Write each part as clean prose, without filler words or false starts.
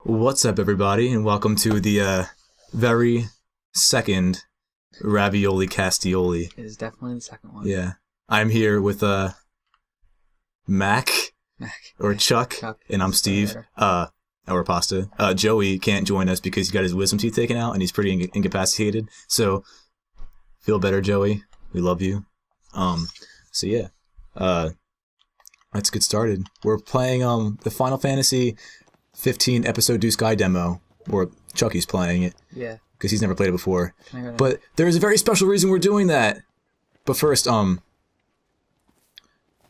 What's up, everybody, and welcome to the very second Ravioli Castioli. It is definitely the second one. Yeah. I'm here with Mac, or Chuck, and I'm Steve, or Pasta. Joey can't join us because he got his wisdom teeth taken out, and he's pretty incapacitated, so feel better, Joey. We love you. So yeah. Let's get started. We're playing the Final Fantasy 15 episode Do Sky demo, or Chucky's playing it. Yeah. Because he's never played it before. But there is a very special reason we're doing that. But first,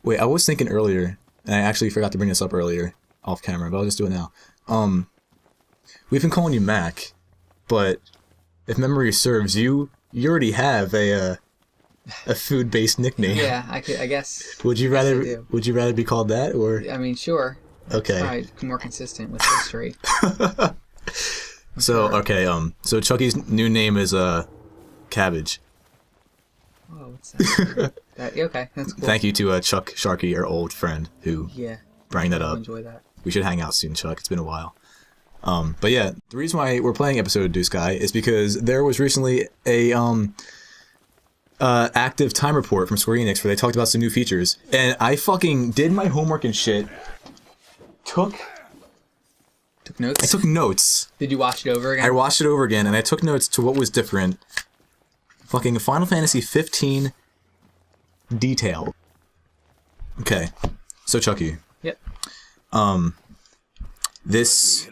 wait, I was thinking earlier, and I actually forgot to bring this up earlier off camera, but I'll just do it now. We've been calling you Mac, but if memory serves, you already have a food-based nickname. Yeah, I guess. Would you rather be called that, or? I mean, sure. Okay. Probably more consistent with history. So so Chucky's new name is Cabbage. Oh, what's that? Okay, that's cool. Thank you to Chuck Sharkey, our old friend, who brought that up. Enjoy that. We should hang out soon, Chuck. It's been a while. But yeah, the reason why we're playing episode of Do Sky is because there was recently a active time report from Square Enix where they talked about some new features, and I fucking did my homework and shit. Took notes? I took notes. Did you watch it over again? I watched it over again, and I took notes to what was different. Fucking Final Fantasy 15 detail. Okay, so Chucky. Yep. This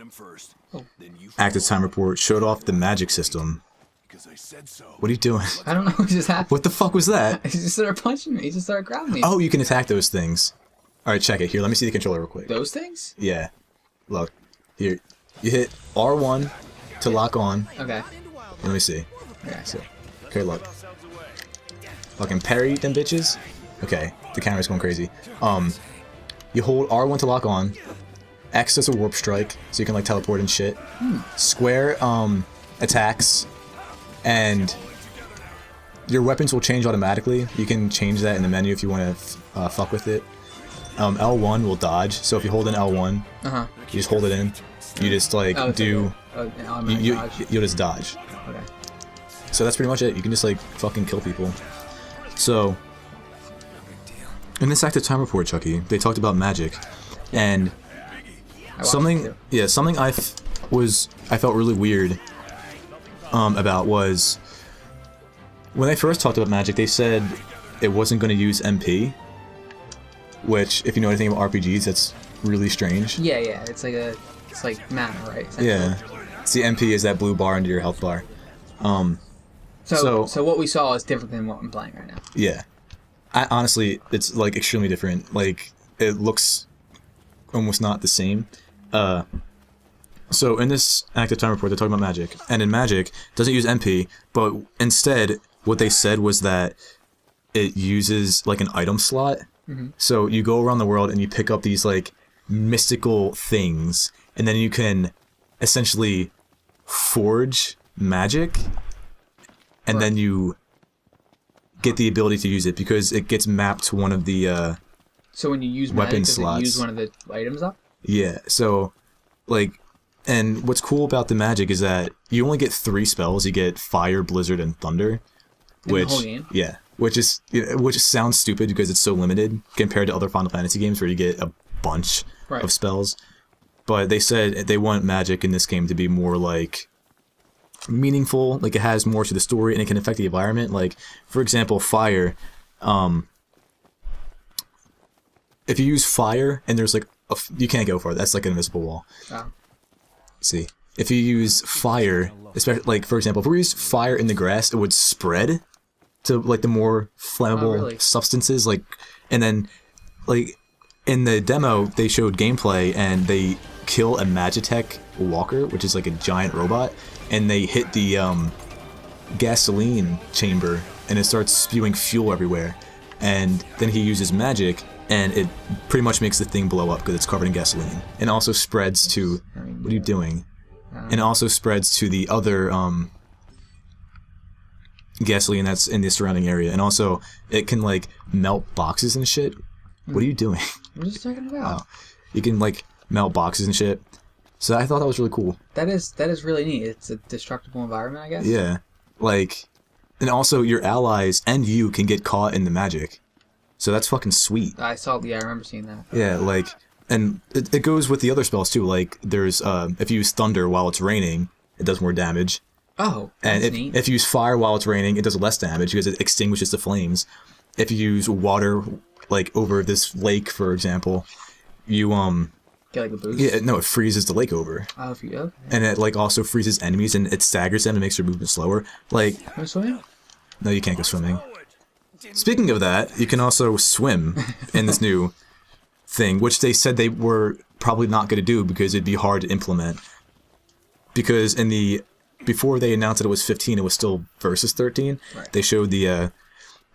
active time report showed off the magic system. What are you doing? I don't know what just happened. What the fuck was that? He just started punching me. He just started grabbing me. Oh, you can attack those things. Alright, check it. Here, let me see the controller real quick. Those things? Yeah. Look. Here. You hit R1 to lock on. Okay. Let me see. Okay. So, okay, look. Fucking parry them bitches. Okay, the camera's going crazy. You hold R1 to lock on. X does a warp strike, so you can like teleport and shit. Square attacks, and your weapons will change automatically. You can change that in the menu if you want to fuck with it. L1 will dodge, so if you hold in L1, you just hold it in. You just like you'll just dodge. Okay. So that's pretty much it. You can just like fucking kill people. So in this active time report, Chucky, they talked about magic, and something I felt really weird about was when they first talked about magic, they said it wasn't going to use MP, which, if you know anything about RPGs, that's really strange. Yeah, it's like mana, right? Yeah. See, MP is that blue bar under your health bar. So what we saw is different than what I'm playing right now. Yeah. Honestly, it's like extremely different. Like, it looks almost not the same. So in this active time report, they're talking about magic, and in magic, it doesn't use MP, but instead, what they said was that it uses like an item slot. So you go around the world and you pick up these like mystical things, and then you can essentially forge magic, and then you get the ability to use it because it gets mapped to one of the so when you use weapon magic, slots. does it use one of the items up? Yeah, so like, and what's cool about the magic is that you only get 3 spells. You get Fire, Blizzard, and Thunder. In the whole game? Yeah, which sounds stupid because it's so limited compared to other Final Fantasy games where you get a bunch of spells. But they said they want magic in this game to be more like meaningful, like it has more to the story and it can affect the environment. Like, for example, fire. If you use fire and there's like you can't go for it. That's like an invisible wall. See, if you use fire, especially like for example, if we use fire in the grass, it would spread to like the more flammable substances. Like, and then like in the demo, they showed gameplay and they kill a Magitech walker, which is like a giant robot, and they hit the gasoline chamber and it starts spewing fuel everywhere. And then he uses magic and it pretty much makes the thing blow up because it's covered in gasoline. And also spreads to... What are you doing? And it also spreads to the other gasoline that's in the surrounding area. And also, it can, like, melt boxes and shit. What are you doing? I'm just checking it out. Oh. You can, like, melt boxes and shit. So I thought that was really cool. That is really neat. It's a destructible environment, I guess. Yeah, like, and also your allies and you can get caught in the magic. So that's fucking sweet. I remember seeing that. Yeah, like, and it goes with the other spells too. Like, there's if you use thunder while it's raining, it does more damage. Oh, and if you use fire while it's raining, it does less damage because it extinguishes the flames. If you use water, like over this lake, for example, you get like a boost. Yeah, no, it freezes the lake over. Oh, if you go. And it like also freezes enemies and it staggers them and makes their movement slower. Like, go swimming? No, you can't go swimming. Speaking of that, you can also swim in this new thing, which they said they were probably not going to do because it'd be hard to implement. Because before they announced that it was 15, it was still versus 13. Right. They showed the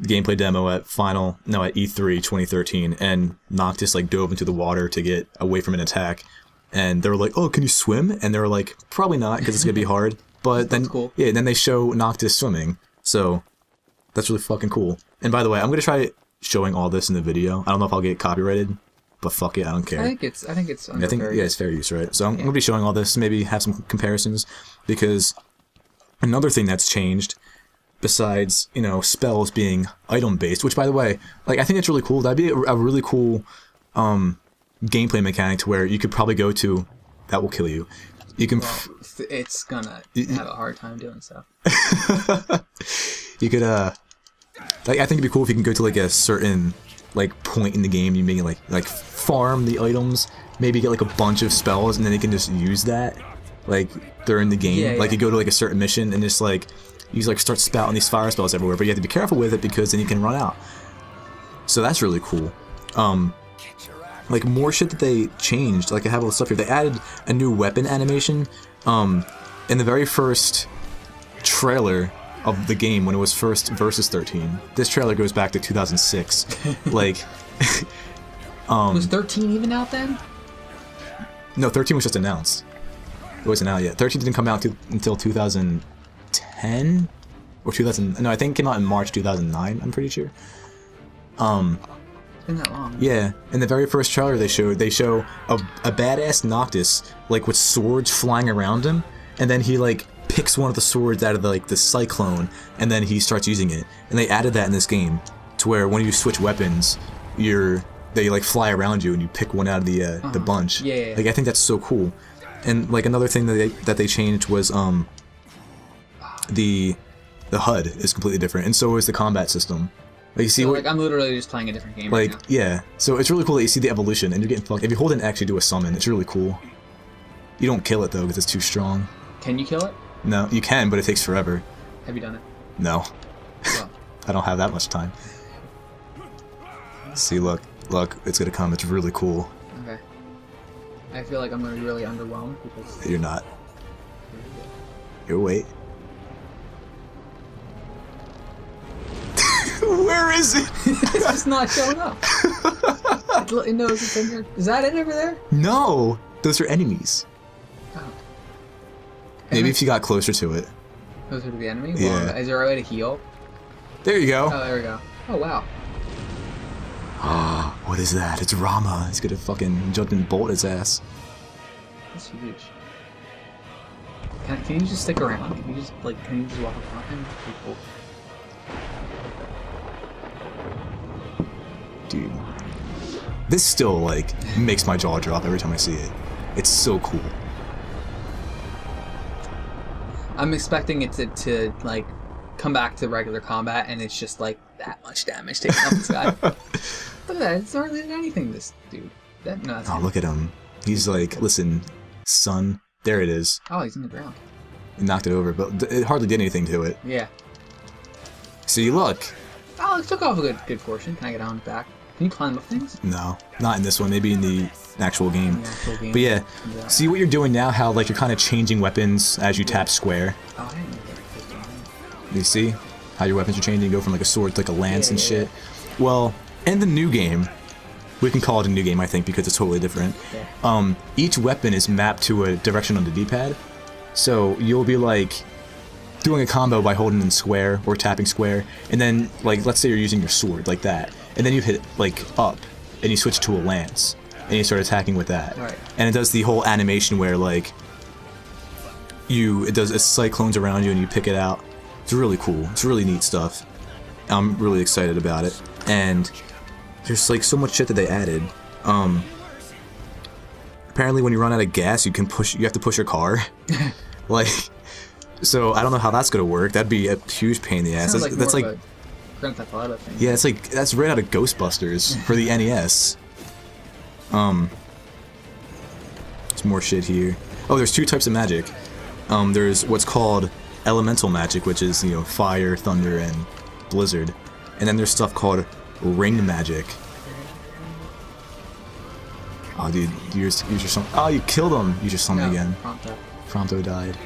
gameplay demo at E3 2013, and Noctis like dove into the water to get away from an attack. And they were like, "Oh, can you swim?" And they were like, "Probably not, because it's gonna be hard." But then, cool. Yeah, then they show Noctis swimming, so that's really fucking cool. And by the way, I'm gonna try showing all this in the video. I don't know if I'll get copyrighted, but fuck it, I don't care. I think it's it's fair use, right? So I'm gonna be showing all this, maybe have some comparisons, because another thing that's changed, besides, you know, spells being item based, which by the way, like, I think it's really cool. That'd be a really cool gameplay mechanic to where you could probably go to, that will kill you. You can. Well, it's gonna have a hard time doing stuff. You could like, I think it'd be cool if you can go to like a certain like point in the game. You make like farm the items, maybe get like a bunch of spells, and then you can just use that like during the game. Yeah, like you go to like a certain mission and just like you like start spouting these fire spells everywhere, but you have to be careful with it because then you can run out. So that's really cool. Like more shit that they changed. Like I have all this stuff here. They added a new weapon animation. In the very first trailer of the game when it was first versus 13. This trailer goes back to 2006. Like, was 13 even out then? No, 13 was just announced. It wasn't out yet. 13 didn't come out until 2010 or 2000. No, I think it came out in March 2009. I'm pretty sure. It's been that long. Yeah, in the very first trailer they show a badass Noctis like with swords flying around him, and then he like picks one of the swords out of the cyclone, and then he starts using it. And they added that in this game to where when you switch weapons, they like fly around you and you pick one out of the bunch. Yeah. Like I think that's so cool. And like another thing that they changed was the HUD is completely different, and so is the combat system. Like you see, so, like I'm literally just playing a different game. Like right now. yeah, so it's really cool that you see the evolution, and you're getting fucked. If you hold an X, you do a summon. It's really cool. You don't kill it though because it's too strong. Can you kill it? No, you can, but it takes forever. Have you done it? No. Well. I don't have that much time. See, look, it's gonna come. It's really cool. Okay. I feel like I'm gonna be really underwhelmed because You're not. Here, wait. Where is it? it's just not showing up. It knows it's in here. Is that it over there? No, those are enemies. Oh. Maybe if you got closer to it. Closer to the enemy? Yeah. Well, is there a way to heal? There you go. Oh, there we go. Oh, wow. Ah, what is that? It's Rama. He's gonna fucking jump and bolt his ass. That's huge. Can you just stick around? Can you just walk around him? Pretty cool. Dude, this still like makes my jaw drop every time I see it. It's so cool. I'm expecting it to like come back to regular combat, and it's just like that much damage taken off this guy. Look at that! It's hardly anything. This dude. Oh, look at him. He's like, listen, son. There it is. Oh, he's in the ground. He knocked it over, but it hardly did anything to it. Yeah. See, look. Oh, it took off a good portion. Can I get on back? Can you climb up things? No, not in this one. Maybe in the actual game. But yeah, Yeah. see what you're doing now, how like you're kind of changing weapons as you tap square. Oh, I didn't know that. You see how your weapons are changing? You go from like a sword to like a lance and shit. Well, in the new game, we can call it a new game, I think, because it's totally different. Yeah. Each weapon is mapped to a direction on the D-pad. So you'll be like doing a combo by holding in square or tapping square, and then like let's say you're using your sword like that, and then you hit like up and you switch to a lance. and you start attacking with that. Right. And it does the whole animation where like it does cyclones around you and you pick it out. It's really cool. It's really neat stuff. I'm really excited about it. And there's like so much shit that they added. Apparently when you run out of gas, you have to push your car. Like, so I don't know how that's gonna work. That'd be a huge pain in the ass. That's like a Grand Theft Auto thing. Yeah, that's right out of Ghostbusters for the NES. There's more shit here. Oh, there's 2 types of magic. There's what's called elemental magic, which is, you know, fire, thunder, and blizzard. And then there's stuff called ring magic. Oh, dude, use your something. Oh, you killed him. Use your something again. Pronto died.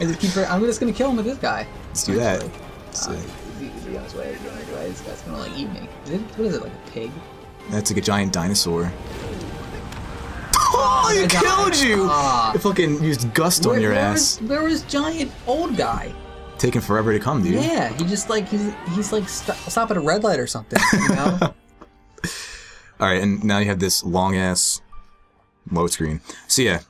I'm just gonna kill him with this guy. Let's do that. He's on his way. This guy's gonna like eat me. What is it, like a pig? That's like a giant dinosaur. Oh, he killed you! It fucking used gust on your ass. Where was giant old guy? Taking forever to come, dude. Yeah, he just like he's like stop at a red light or something, you know? All right, and now you have this long ass load screen. So yeah,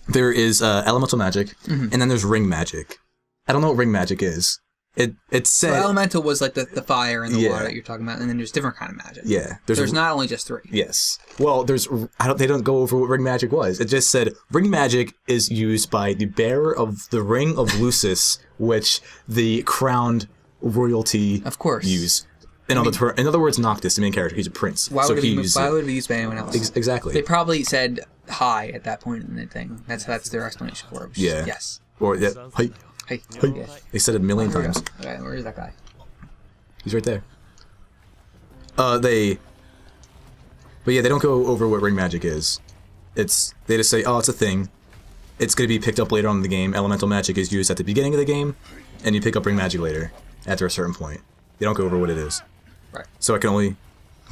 there is elemental magic, and then there's ring magic. I don't know what ring magic is. It said so elemental was like the fire and the water that you're talking about, and then there's different kind of magic. Yeah, there's not only just 3. Yes. Well, they don't go over what ring magic was. It just said ring magic is used by the bearer of the ring of Lucis, which the crowned royalty of course use. In other words, Noctis, the main character, he's a prince. Why would it be used by anyone else? Exactly. They probably said hi at that point in the thing. That's their explanation for it. Yeah. Yes. Or hi. Hey. Yeah. They said it a million times. Okay, where is that guy? He's right there. But yeah, they don't go over what ring magic is. They just say, oh, it's a thing. It's going to be picked up later on in the game. Elemental magic is used at the beginning of the game, and you pick up ring magic later, after a certain point. They don't go over what it is. Right. So I can only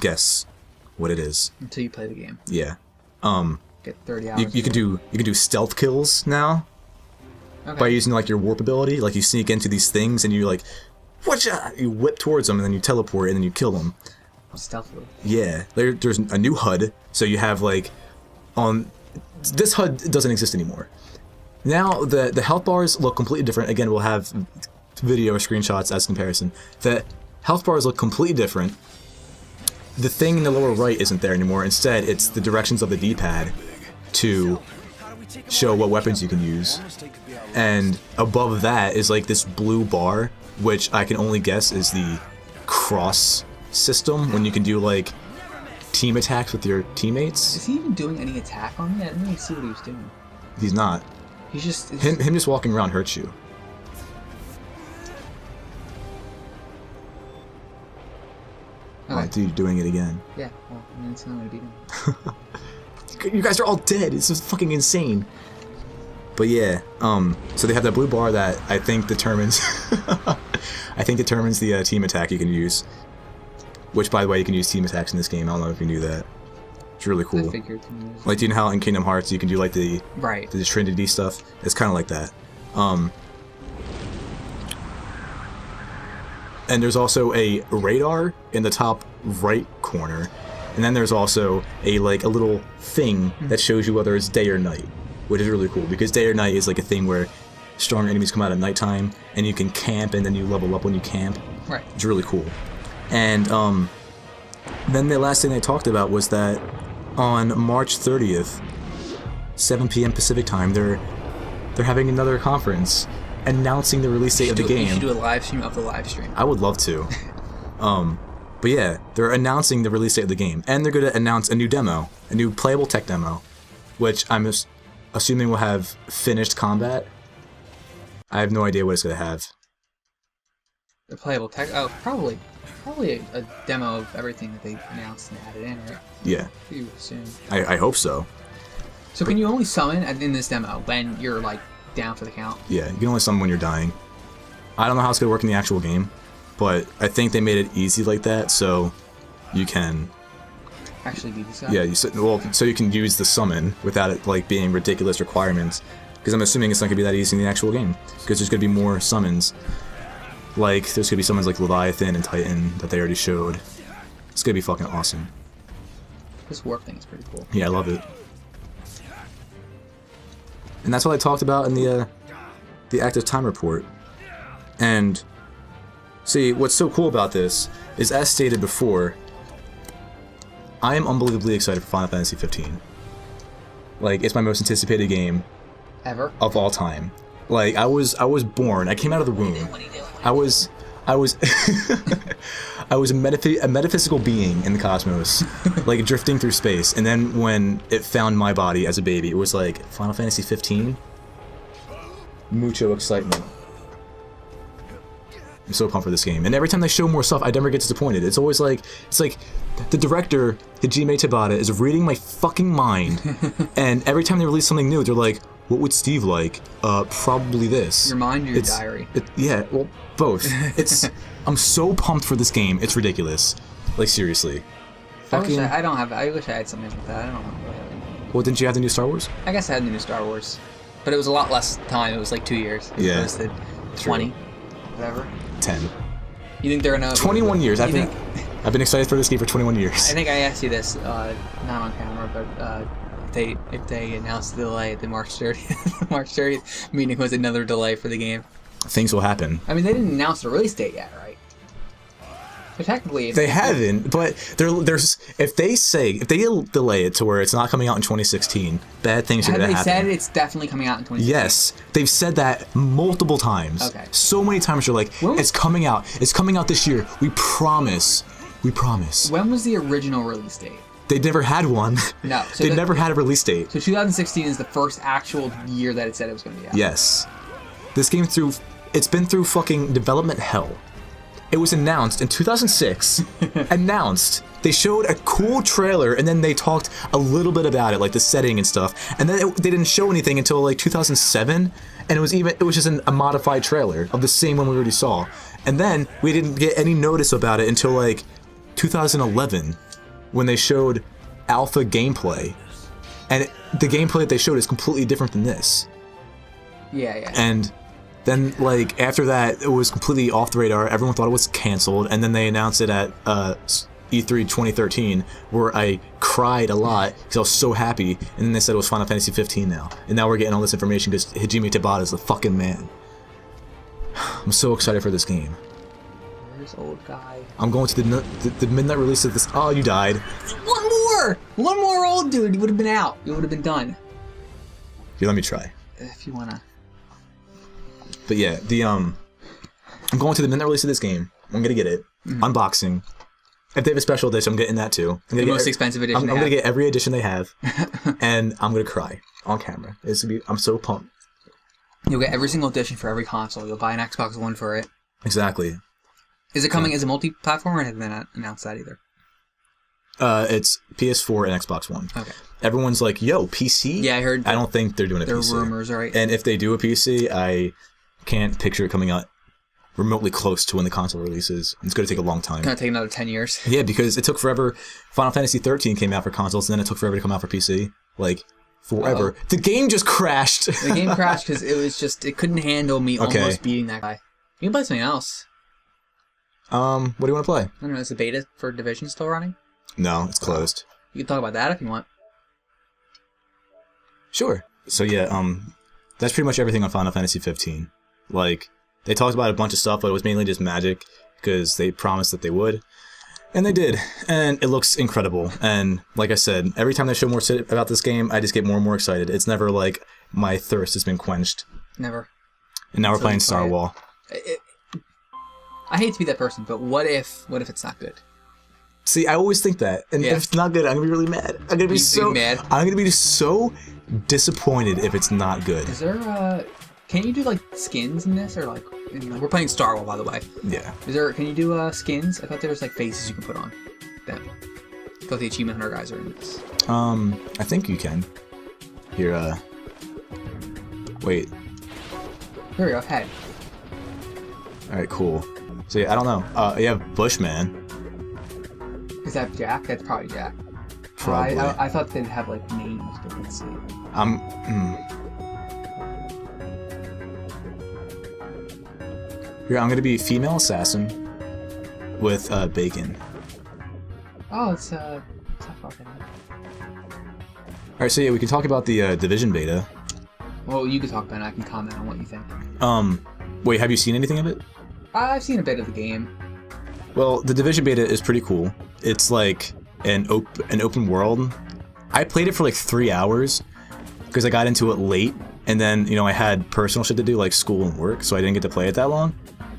guess what it is. Until you play the game. Yeah. Get 30 hours. You can do stealth kills now. Okay. By using like your warp ability, like you sneak into these things and you like, whatcha? You whip towards them and then you teleport and then you kill them. Stealthily. Yeah, there's a new HUD, so you have like, this HUD doesn't exist anymore. Now the health bars look completely different. Again, we'll have video or screenshots as comparison. The health bars look completely different. The thing in the lower right isn't there anymore. Instead, it's the directions of the D-pad to show what weapons you can use. And above that is like this blue bar, which I can only guess is the cross system, when you can do like team attacks with your teammates. Is he even doing any attack on me? I didn't even see what he was doing. He's not. He's just... Him just walking around hurts you. Okay. Oh, dude, you're doing it again. Yeah, well, I mean, it's not going to beat him. You guys are all dead. It's just fucking insane. But yeah, so they have that blue bar that I think determines the team attack you can use. Which, by the way, you can use team attacks in this game. I don't know if you knew that. It's really cool. I figured. Like, do you know how in Kingdom Hearts you can do like the Trinity stuff? It's kind of like that. And there's also a radar in the top right corner. And then there's also a little thing that shows you whether it's day or night, which is really cool, because day or night is like a thing where stronger enemies come out at nighttime, and you can camp, and then you level up when you camp. Right. It's really cool. And then the last thing they talked about was that on March 30th, 7 p.m. Pacific time, they're having another conference announcing the release date of the game. You should do a live stream of the live stream. I would love to. But yeah, they're announcing the release date of the game, and they're going to announce a new demo, a new playable tech demo, which I'm assuming will have finished combat. I have no idea what it's going to have. The playable tech? Oh, probably a demo of everything that they announced and added in, right? Yeah. You assume. I hope so. So can you only summon in this demo when you're like down for the count? Yeah, you can only summon when you're dying. I don't know how it's going to work in the actual game, but I think they made it easy like that, so you can actually be this guy. Yeah, so you can use the summon without it like being ridiculous requirements. Because I'm assuming it's not going to be that easy in the actual game, because there's going to be more summons. Like, there's gonna be summons like Leviathan and Titan that they already showed. It's gonna be fucking awesome. This warp thing is pretty cool. Yeah, I love it. And that's what I talked about in the active time report. And see, what's so cool about this is, as stated before, I am unbelievably excited for Final Fantasy 15. Like, it's my most anticipated game Ever? Of all time. Like, I was born. I came out of the womb. I was I was a metaphysical being in the cosmos, like drifting through space. And then when it found my body as a baby, it was like Final Fantasy 15. Mucho excitement. I'm so pumped for this game. And every time they show more stuff, I never get disappointed. It's always like, it's like the director, Hajime Tabata, is reading my fucking mind. And every time they release something new, they're like, what would Steve like? Probably this. Your mind or your diary? Yeah, well, both. I'm so pumped for this game. It's ridiculous. Like, seriously. I wish I had something like that. I don't know. Well, didn't you have the new Star Wars? I guess I had the new Star Wars. But it was a lot less time. It was like 2 years. Yeah. It was the 20. Whatever. 10. You think they're gonna... 21 years. I've been excited for this game for 21 years. I think I asked you this, not on camera, but if they announced the delay at the March 30th, March 30th meeting was another delay for the game. Things will happen. I mean, they didn't announce the release date yet, right? But technically... They haven't, but there's... If they delay it to where it's not coming out in 2016, bad things are going to happen. Have they said it's definitely coming out in 2016? Yes. They've said that multiple times. Okay. So many times you're like, it's coming out. It's coming out this year. We promise. We promise. When was the original release date? They never had one. No. So they never had a release date. So 2016 is the first actual year that it said it was going to be out. Yes. This game it's been through fucking development hell. It was announced in 2006. Announced. They showed a cool trailer and then they talked a little bit about it, like the setting and stuff. And then they didn't show anything until like 2007. And it was just a modified trailer of the same one we already saw. And then we didn't get any notice about it until like 2011 when they showed alpha gameplay. And the gameplay that they showed is completely different than this. Yeah. And then, like, after that, it was completely off the radar. Everyone thought it was canceled. And then they announced it at E3 2013, where I cried a lot because I was so happy. And then they said it was Final Fantasy 15 now. And now we're getting all this information because Hajime Tabata is the fucking man. I'm so excited for this game. Where's old guy? I'm going to the midnight release of this. Oh, you died. One more old dude. He would have been out. It would have been done. Here, let me try. If you wanna. But yeah, I'm going to the midnight release of this game. I'm gonna get it. Unboxing. If they have a special edition, I'm getting that too. The most expensive edition. I'm gonna get every edition they have, and I'm gonna cry on camera. I'm so pumped. You'll get every single edition for every console. You'll buy an Xbox One for it. Exactly. Is it coming as a multi-platform, or have they not announced that either? It's PS4 and Xbox One. Okay. Everyone's like, "Yo, PC." Yeah, I heard. I don't think they're doing a PC. There are rumors, right? And if they do a PC, I can't picture it coming out remotely close to when the console releases. It's going to take a long time. It's going to take another 10 years. Yeah, because it took forever. Final Fantasy 13 came out for consoles, and then it took forever to come out for PC. Like, forever. Uh-oh. The game just crashed. The game crashed because it couldn't handle me almost beating that guy. You can play something else. What do you want to play? I don't know, is the beta for Division still running? No, it's closed. You can talk about that if you want. Sure. So yeah, that's pretty much everything on Final Fantasy 15. Like, they talked about a bunch of stuff, but it was mainly just magic, because they promised that they would. And they did. And it looks incredible. And like I said, every time they show more about this game, I just get more and more excited. It's never like my thirst has been quenched. Never. And now we're playing Star Wars. I hate to be that person, but what if it's not good? See, I always think that. And if it's not good, I'm going to be really mad. I'm going to be so mad. I'm going to be so disappointed if it's not good. Is there can you do like skins in this, or like we're playing Star Wars, by the way? Yeah. Can you do skins? I thought there was like faces you can put on them. I thought the Achievement Hunter guys are in this. I think you can. Here, wait. Here we go. Head. All right, cool. So yeah, I don't know. You have Bushman. Is that Jack? That's probably Jack. Probably. I thought they'd have like names, but let's see. Here, I'm gonna be female assassin with bacon. Oh, it's fucking. All right, so yeah, we can talk about the Division beta. Well, you can talk about it. I can comment on what you think. Wait, have you seen anything of it? I've seen a bit of the game. Well, the Division beta is pretty cool. It's like an open world. I played it for like 3 hours because I got into it late, and then I had personal shit to do like school and work, so I didn't get to play it that long.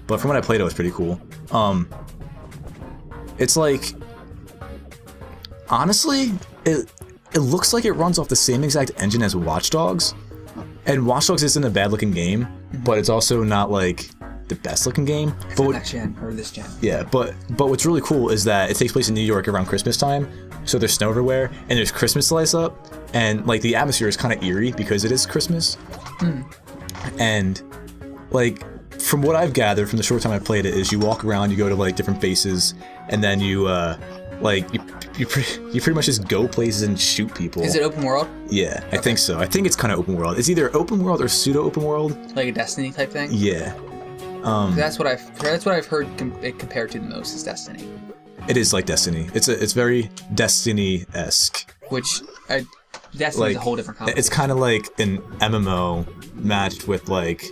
But from what I played, it was pretty cool. It's like, honestly, it looks like it runs off the same exact engine as Watch Dogs, and Watch Dogs isn't a bad looking game, but it's also not like the best looking game. But next gen or this gen. Yeah, but what's really cool is that it takes place in New York around Christmas time, so there's snow everywhere, and there's Christmas lights up, and like the atmosphere is kind of eerie because it is Christmas. And like, from what I've gathered from the short time I played it, is you walk around, you go to like different bases, and then you you pretty much just go places and shoot people. Is it open world? Yeah, I think so. I think it's kind of open world. It's either open world or pseudo open world. Like a Destiny type thing? Yeah. That's what I've heard it compared to the most is Destiny. It is like Destiny. It's very Destiny-esque. Which Destiny's a whole different concept. It's kind of like an MMO matched with like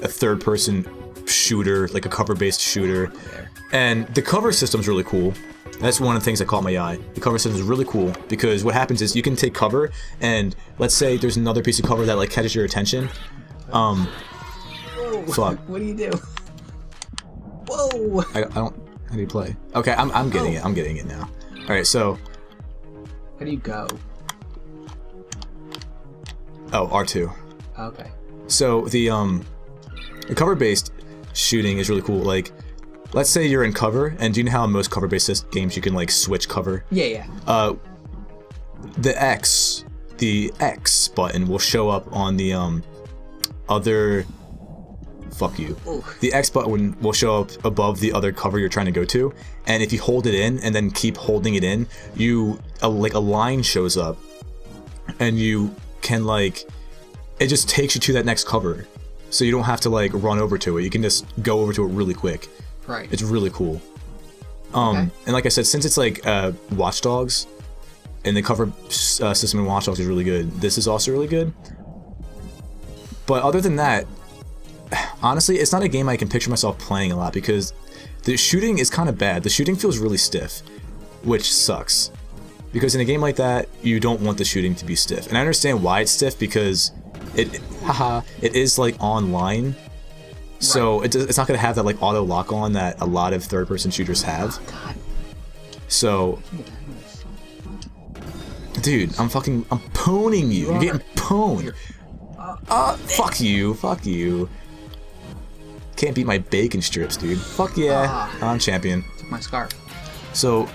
a third-person shooter, like a cover-based shooter. And the cover system's really cool. That's one of the things that caught my eye. The cover system is really cool because what happens is you can take cover, and let's say there's another piece of cover that like catches your attention. Fuck. What do you do? Whoa! I don't. How do you play? Okay, I'm getting it. I'm getting it now. All right, so. How do you go? Oh, R2. Okay. So the cover-based shooting is really cool. Like, let's say you're in cover, and do you know how in most cover-based games you can like switch cover? Yeah. The X button will show up on the other. Fuck you. Ooh. The X button will show up above the other cover you're trying to go to, and if you hold it in and then keep holding it in, like a line shows up, and you can like, it just takes you to that next cover, so you don't have to like run over to it. You can just go over to it really quick. Right. It's really cool. Okay. And like I said, since it's like Watch Dogs, and the cover system in Watch Dogs is really good, this is also really good. But other than that, honestly, it's not a game I can picture myself playing a lot because the shooting is kind of bad. The shooting feels really stiff, which sucks. Because in a game like that, you don't want the shooting to be stiff. And I understand why it's stiff because it is like online. So it's not going to have that like auto lock on that a lot of third-person shooters have. Oh, God. So, dude, I'm poning you. You're getting pwned. Fuck you. Can't beat my bacon strips, dude. Fuck yeah, I'm champion. Took my scarf. So,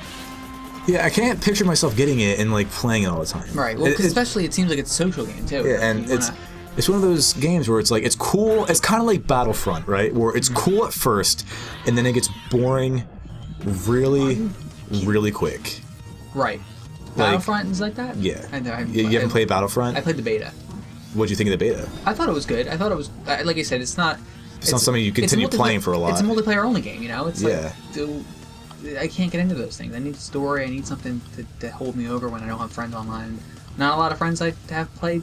yeah, I can't picture myself getting it and like playing it all the time. Right. Well, especially it seems like it's a social game too. Yeah, and it's one of those games where it's like it's cool. It's kind of like Battlefront, right? Where it's cool at first, and then it gets boring, really, really quick. Right. Battlefront is like that. Yeah. You haven't played Battlefront? I played the beta. What'd you think of the beta? I thought it was good. I thought it was like I said. It's not something you continue playing for a lot. It's a multiplayer only game, It's yeah. Like, I can't get into those things. I need story. I need something to hold me over when I don't have friends online. Not a lot of friends I have played,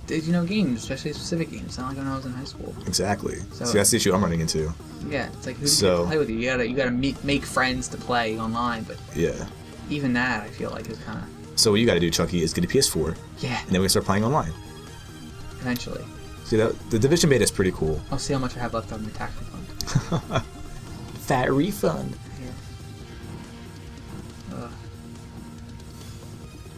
games, especially specific games. Not like when I was in high school. Exactly. So that's the issue I'm running into. Yeah, it's like who do you play with you? You gotta make friends to play online, but yeah. Even that I feel like is kind of. So what you got to do, Chucky, is get a PS4. Yeah. And then we can start playing online. Eventually. See, the Division beta is pretty cool. I'll see how much I have left on my tax refund. Fat refund. Yeah.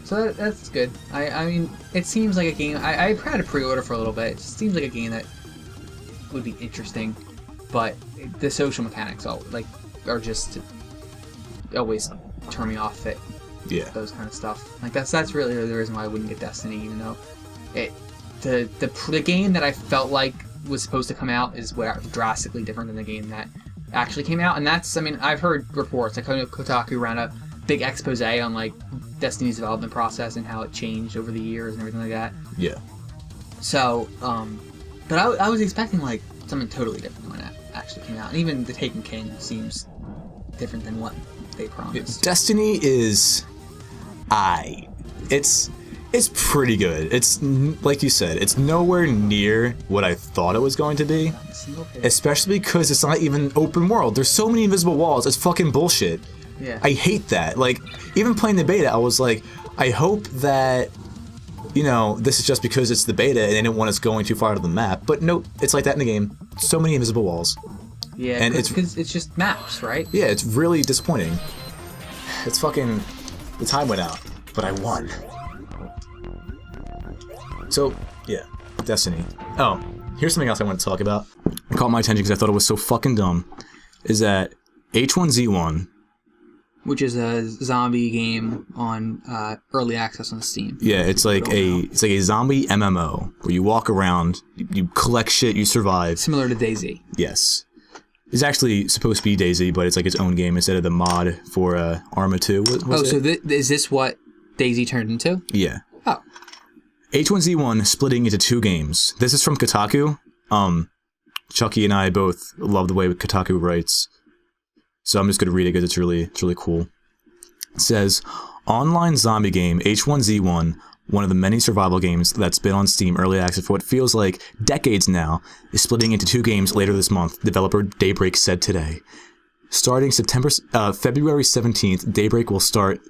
So that's good. I mean, it seems like a game. I had a pre-order for a little bit. It seems like a game that would be interesting, but the social mechanics are just always turn me off. Those kind of stuff. Like that's really the reason why I wouldn't get Destiny, even though the game that I felt like was supposed to come out is drastically different than the game that actually came out, and that's, I mean, I've heard reports, like Kotaku ran a big expose on like Destiny's development process and how it changed over the years and everything like that. Yeah. So, but I was expecting like something totally different than that. actually came out. And even the Taken King seems different than what they promised. Destiny is... It's pretty good. It's, like you said, it's nowhere near what I thought it was going to be. Especially because it's not even open world. There's so many invisible walls. It's fucking bullshit. Yeah. I hate that. Like, even playing the beta, I was like, I hope that, you know, this is just because it's the beta and they didn't want us going too far out of the map. But nope, it's like that in the game. So many invisible walls. Yeah, and it's just maps, right? Yeah, it's really disappointing. It's fucking... The time went out, but I won. So, yeah, Destiny. Oh, here's something else I want to talk about. It caught my attention because I thought it was so fucking dumb. Is that H1Z1... Which is a zombie game on early access on Steam. Yeah, it's like a zombie MMO where you walk around, you collect shit, you survive. Similar to DayZ. Yes. It's actually supposed to be DayZ, but it's like its own game instead of the mod for Arma 2. Is this what DayZ turned into? Yeah. Oh. H1Z1 splitting into 2 games. This is from Kotaku. Chucky and I both love the way Kotaku writes. So I'm just going to read it because it's really cool. It says, online zombie game H1Z1, one of the many survival games that's been on Steam Early Access for what feels like decades now, is splitting into 2 games later this month, developer Daybreak said today. Starting February 17th, Daybreak will start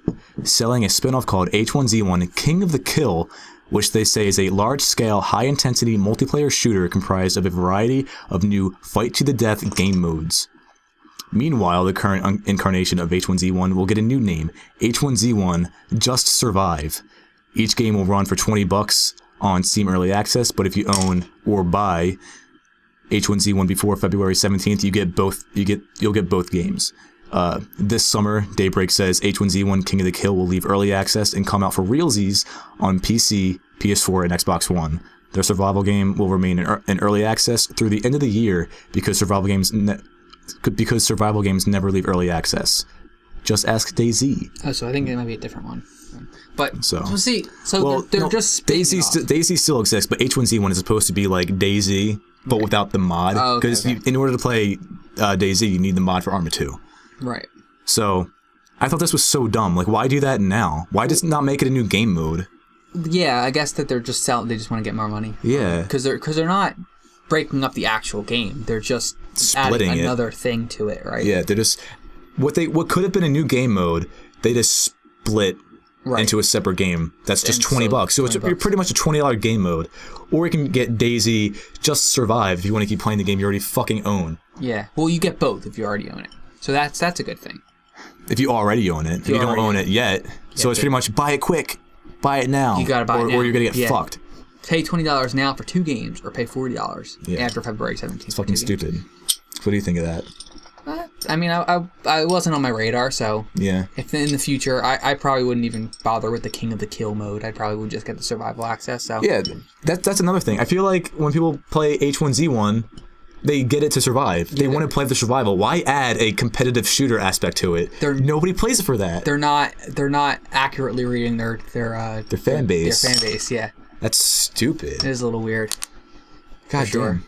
selling a spin-off called H1Z1 King of the Kill, which they say is a large-scale, high-intensity multiplayer shooter comprised of a variety of new fight-to-the-death game modes. Meanwhile, the current incarnation of H1Z1 will get a new name, H1Z1 Just Survive. Each game will run for $20 on Steam Early Access, but if you own or buy H1Z1 before February 17th, you'll get both games. This summer, Daybreak says H1Z1 King of the Kill will leave Early Access and come out for realsies on PC, PS4, and Xbox One. Their survival game will remain in Early Access through the end of the year because survival games never leave Early Access. Just ask DayZ. Oh, so I think it might be a different one. But they're just DayZ still exists, but H1Z1 is supposed to be like DayZ, but without the mod. Because in order to play DayZ, you need the mod for Arma 2. Right. So I thought this was so dumb. Like, why do that now? Why just not make it a new game mode? Yeah, I guess that they're just selling. They just want to get more money. Yeah. Because they're not breaking up the actual game. They're just splitting adding another thing to it, right? Yeah, they're just what could have been a new game mode. They just split into a separate game. That's just $20. So it's pretty much a $20 game mode. Or you can get DayZ Just Survive if you want to keep playing the game you already fucking own. Yeah. Well, you get both if you already own it. So that's a good thing. If you already own it, if you don't own it yet. So it's pretty much buy it quick, buy it now. You gotta buy it now. Or you're gonna get fucked. Pay $20 now for 2 games, or pay $40 after February 17th. It's fucking stupid. What do you think of that? I mean, I wasn't on my radar, so yeah. If in the future, I probably wouldn't even bother with the King of the Kill mode. I probably would just get the survival access. So yeah, that's another thing. I feel like when people play H1Z1, they get it to survive. They want to play the survival. Why add a competitive shooter aspect to it? Nobody plays it for that. They're not accurately reading their fan base. Their fan base, yeah. That's stupid. It is a little weird. God damn.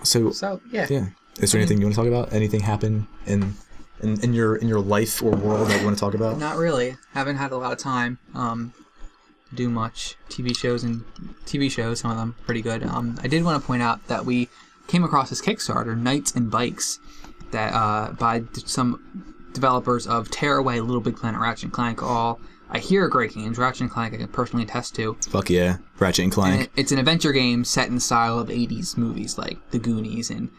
So yeah. Yeah. Is there anything you want to talk about? Anything happen in your life or world that you want to talk about? Not really. Haven't had a lot of time to do much. TV shows, some of them pretty good. I did want to point out that we came across this Kickstarter, Knights and Bikes, that by some developers of Tearaway, Little Big Planet, Ratchet and Clank. I hear great games. Ratchet and Clank I can personally attest to. Fuck yeah, Ratchet and Clank. And it's an adventure game set in the style of 80s movies like The Goonies and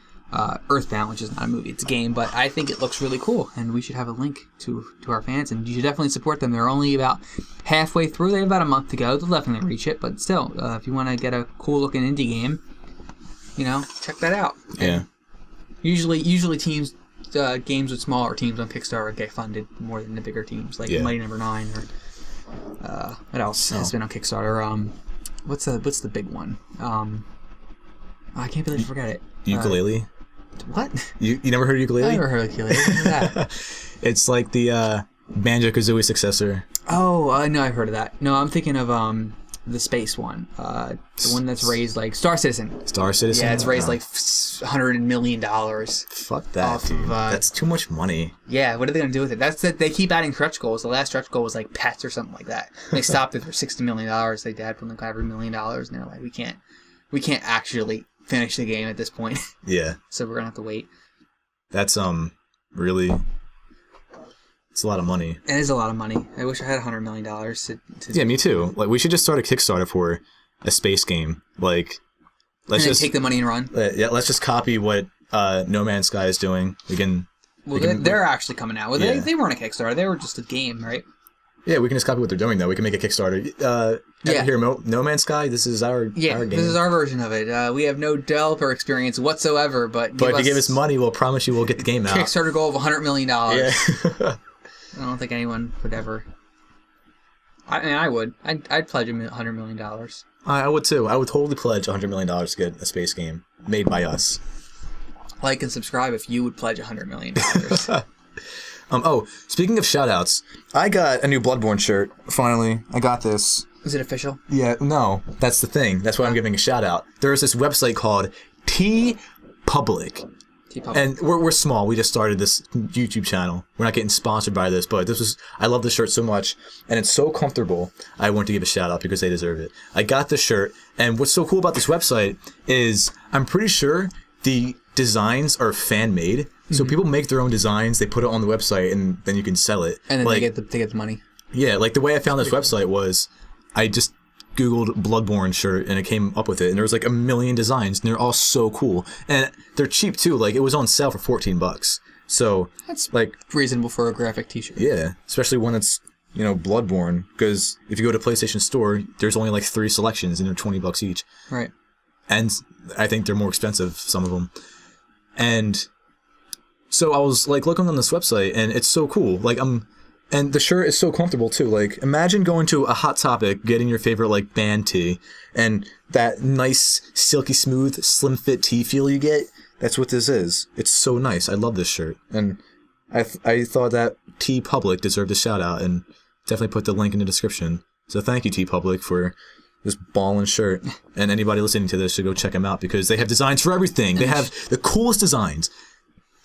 Earthbound, which is not a movie, it's a game, but I think it looks really cool, and we should have a link to our fans, and you should definitely support them. They're only about halfway through. They have about a month to go. They'll definitely reach it, but still, if you want to get a cool-looking indie game, check that out. Yeah. And usually teams, games with smaller teams on Kickstarter get funded more than the bigger teams, like Mighty Number 9, or what else has been on Kickstarter? What's the big one? I can't believe I forgot it. Ukulele? What? You never heard of Ukulele? I never heard of Ukulele. What is that? It's like the Banjo-Kazooie successor. Oh, no, I've heard of that. No, I'm thinking of the space one. The one that's raised like Star Citizen. Star Citizen? Yeah, it's raised like $100 million. Fuck that, dude. That's too much money. Yeah, what are they going to do with it? That's it. They keep adding stretch goals. The last stretch goal was like pets or something like that. They stopped it for $60 million. They had from like every $1 million, and they're like, we can't actually finish the game at this point. Yeah. So we're going to have to wait. That's really... It's a lot of money. It is a lot of money. I wish I had $100 million to Yeah, me too. Like, we should just start a Kickstarter for a space game. Like, let's just take the money and run. Yeah, let's just copy what No Man's Sky is doing. They're actually coming out. Well, they weren't a Kickstarter. They were just a game, right? Yeah, we can just copy what they're doing, though. We can make a Kickstarter. Here, No Man's Sky, this is our game. This is our version of it. We have no developer experience whatsoever, but if you give us money, we'll promise you we'll get the game out. Kickstarter goal of $100 million. Yeah. I don't think anyone would ever... I mean, I would. I'd pledge $100 million. I would, too. I would totally pledge $100 million to get a space game made by us. Like and subscribe if you would pledge $100 million. Speaking of shoutouts, I got a new Bloodborne shirt. Finally, I got this. Is it official? Yeah, no, that's the thing. That's why I'm giving a shout out. There's this website called TeePublic. And we're small. We just started this YouTube channel. We're not getting sponsored by this, but I love this shirt so much, and it's so comfortable. I want to give a shout out because they deserve it. I got this shirt, and what's so cool about this website is I'm pretty sure the designs are fan made. So people make their own designs, they put it on the website, and then you can sell it. And then they get the money. Yeah, like the way I found this website was, I just Googled Bloodborne shirt and it came up with it, and there was like 1 million designs, and they're all so cool, and they're cheap too. Like it was on sale for $14, so that's like reasonable for a graphic T-shirt. Yeah, especially when it's Bloodborne, because if you go to PlayStation Store, there's only like 3 selections and they're $20 each. Right. And I think they're more expensive, some of them, and so I was like looking on this website, and it's so cool. Like and the shirt is so comfortable too. Like imagine going to a Hot Topic, getting your favorite like band tee, and that nice silky smooth slim fit tee feel you get. That's what this is. It's so nice. I love this shirt, and I thought that TeePublic deserved a shout out, and definitely put the link in the description. So thank you TeePublic for this ballin' shirt, and anybody listening to this should go check them out because they have designs for everything. They have the coolest designs.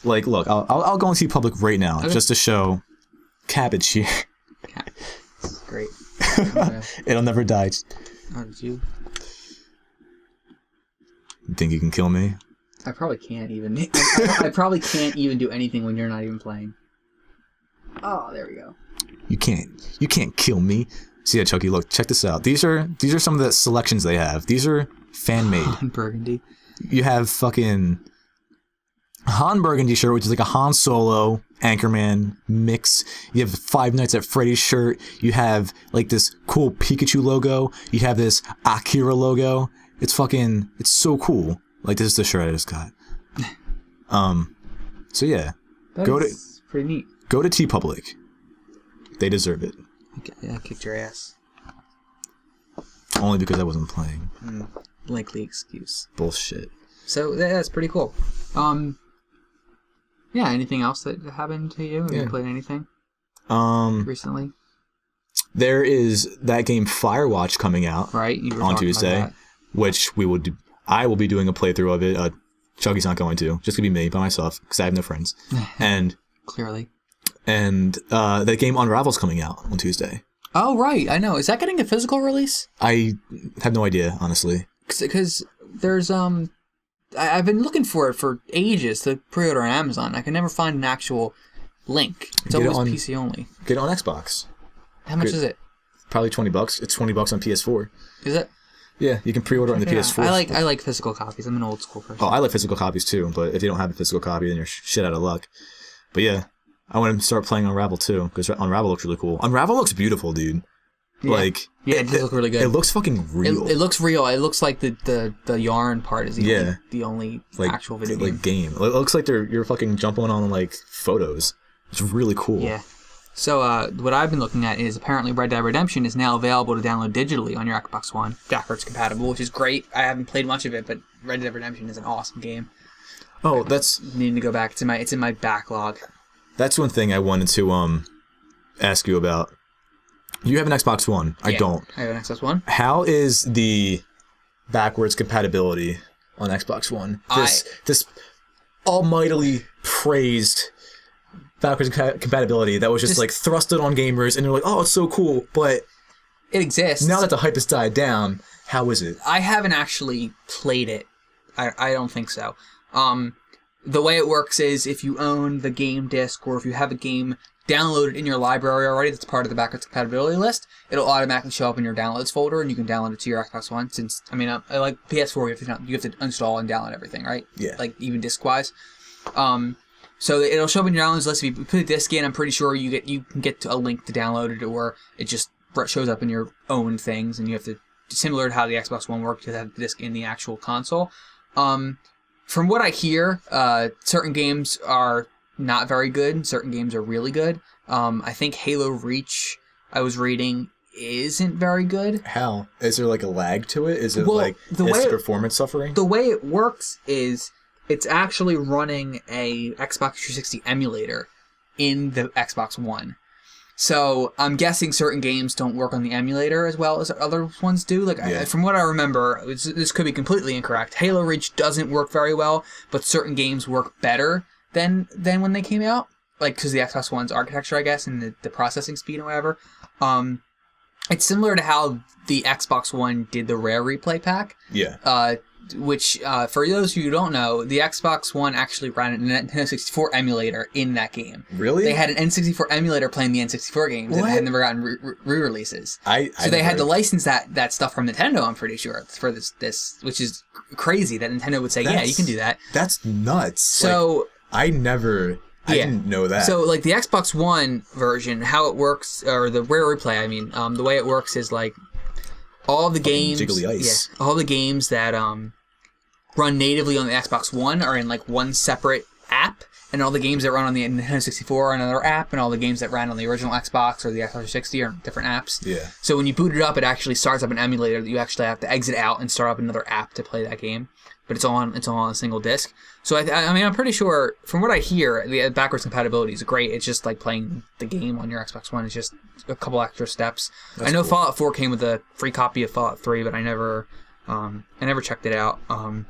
Like, look, I'll go on TeePublic right now just to show cabbage here. Great. It'll never die. Oh, did you? You think you can kill me? I probably can't even. I probably can't even do anything when you're not even playing. Oh, there we go. You can't kill me. See that, Chucky? Look, check this out. These are some of the selections they have. These are fan made. Han Burgundy. You have fucking Han Burgundy shirt, which is like a Han Solo Anchorman mix. You have Five Nights at Freddy's shirt. You have like this cool Pikachu logo. You have this Akira logo. It's so cool. Like this is the shirt I just got. So yeah, That's pretty neat. Go to TeePublic. They deserve it. I kicked your ass. Only because I wasn't playing. Likely excuse. Bullshit. So that's pretty cool. Yeah. Anything else that happened to you? Have you played anything? Recently. There is that game Firewatch coming out. Right. On Tuesday, which I will be doing a playthrough of it. Chuggy's not going to. Just gonna be me by myself because I have no friends. And clearly. And that game Unravel's coming out on Tuesday. Oh right, I know. Is that getting a physical release? I have no idea, honestly. Because there's I've been looking for it for ages to pre-order on Amazon. I can never find an actual link. It's always PC only. Get it on Xbox. How much is it? Probably $20. It's $20 on PS4. Is it? Yeah, you can pre-order on the PS4. I like physical copies. I'm an old school person. Oh, I like physical copies too, but if you don't have a physical copy, then you're shit out of luck. But yeah, I want to start playing Unravel too, because Unravel looks really cool. Unravel looks beautiful, dude. Yeah. It does look really good. It looks fucking real. It looks real. It looks like the yarn part is the only actual video game. Like game. It looks like you're fucking jumping on like photos. It's really cool. Yeah. So what I've been looking at is apparently Red Dead Redemption is now available to download digitally on your Xbox One. Backwards compatible, which is great. I haven't played much of it, but Red Dead Redemption is an awesome game. Oh, that's needing to go back. It's in my backlog. That's one thing I wanted to ask you about. You have an Xbox One. I don't. I have an Xbox One. How is the backwards compatibility on Xbox One? This almightily praised backwards compatibility that was just like thrusted on gamers, and they're like, oh, it's so cool, but it exists. Now that the hype has died down, how is it? I haven't actually played it. I don't think so. The way it works is if you own the game disc or if you have a game downloaded in your library already that's part of the backwards compatibility list, it'll automatically show up in your downloads folder and you can download it to your Xbox One. Since, I mean, like PS4, you have to install and download everything, right? Yeah. Like even disc-wise. So it'll show up in your downloads list. If you put a disc in, I'm pretty sure you can get to a link to download it, or it just shows up in your own things, and you have to, similar to how the Xbox One works, you have the disc in the actual console. From what I hear, certain games are not very good. Certain games are really good. I think Halo Reach, I was reading, isn't very good. How? Is there like a lag to it? Is it is performance suffering? The way it works is it's actually running a Xbox 360 emulator in the Xbox One. So I'm guessing certain games don't work on the emulator as well as other ones do. From what I remember, this could be completely incorrect. Halo Reach doesn't work very well, but certain games work better than when they came out, like because the Xbox One's architecture, I guess, and the processing speed and whatever. It's similar to how the Xbox One did the Rare Replay pack. Yeah. Which, for those of you who don't know, the Xbox One actually ran a Nintendo 64 emulator in that game. Really? They had an N64 emulator playing the N64 games. What? And had never gotten re-releases. So they had to license that stuff from Nintendo, I'm pretty sure, for this, which is crazy that Nintendo would say, yeah, you can do that. That's nuts. So... I didn't know that. So, like, the Xbox One version, how it works, or the Rare Replay, I mean, the way it works is, like, all the games... Jiggly ice. Yeah, all the games that run natively on the Xbox One are in, like, one separate app, and all the games that run on the Nintendo 64 are another app, and all the games that ran on the original Xbox or the Xbox 360 are different apps. Yeah. So when you boot it up, it actually starts up an emulator that you actually have to exit out and start up another app to play that game. But it's all on a single disc. So I mean, I'm pretty sure, from what I hear, the backwards compatibility is great. It's just like playing the game on your Xbox One. It's just a couple extra steps. I know cool. Fallout 4 came with a free copy of Fallout 3, but I never checked it out. I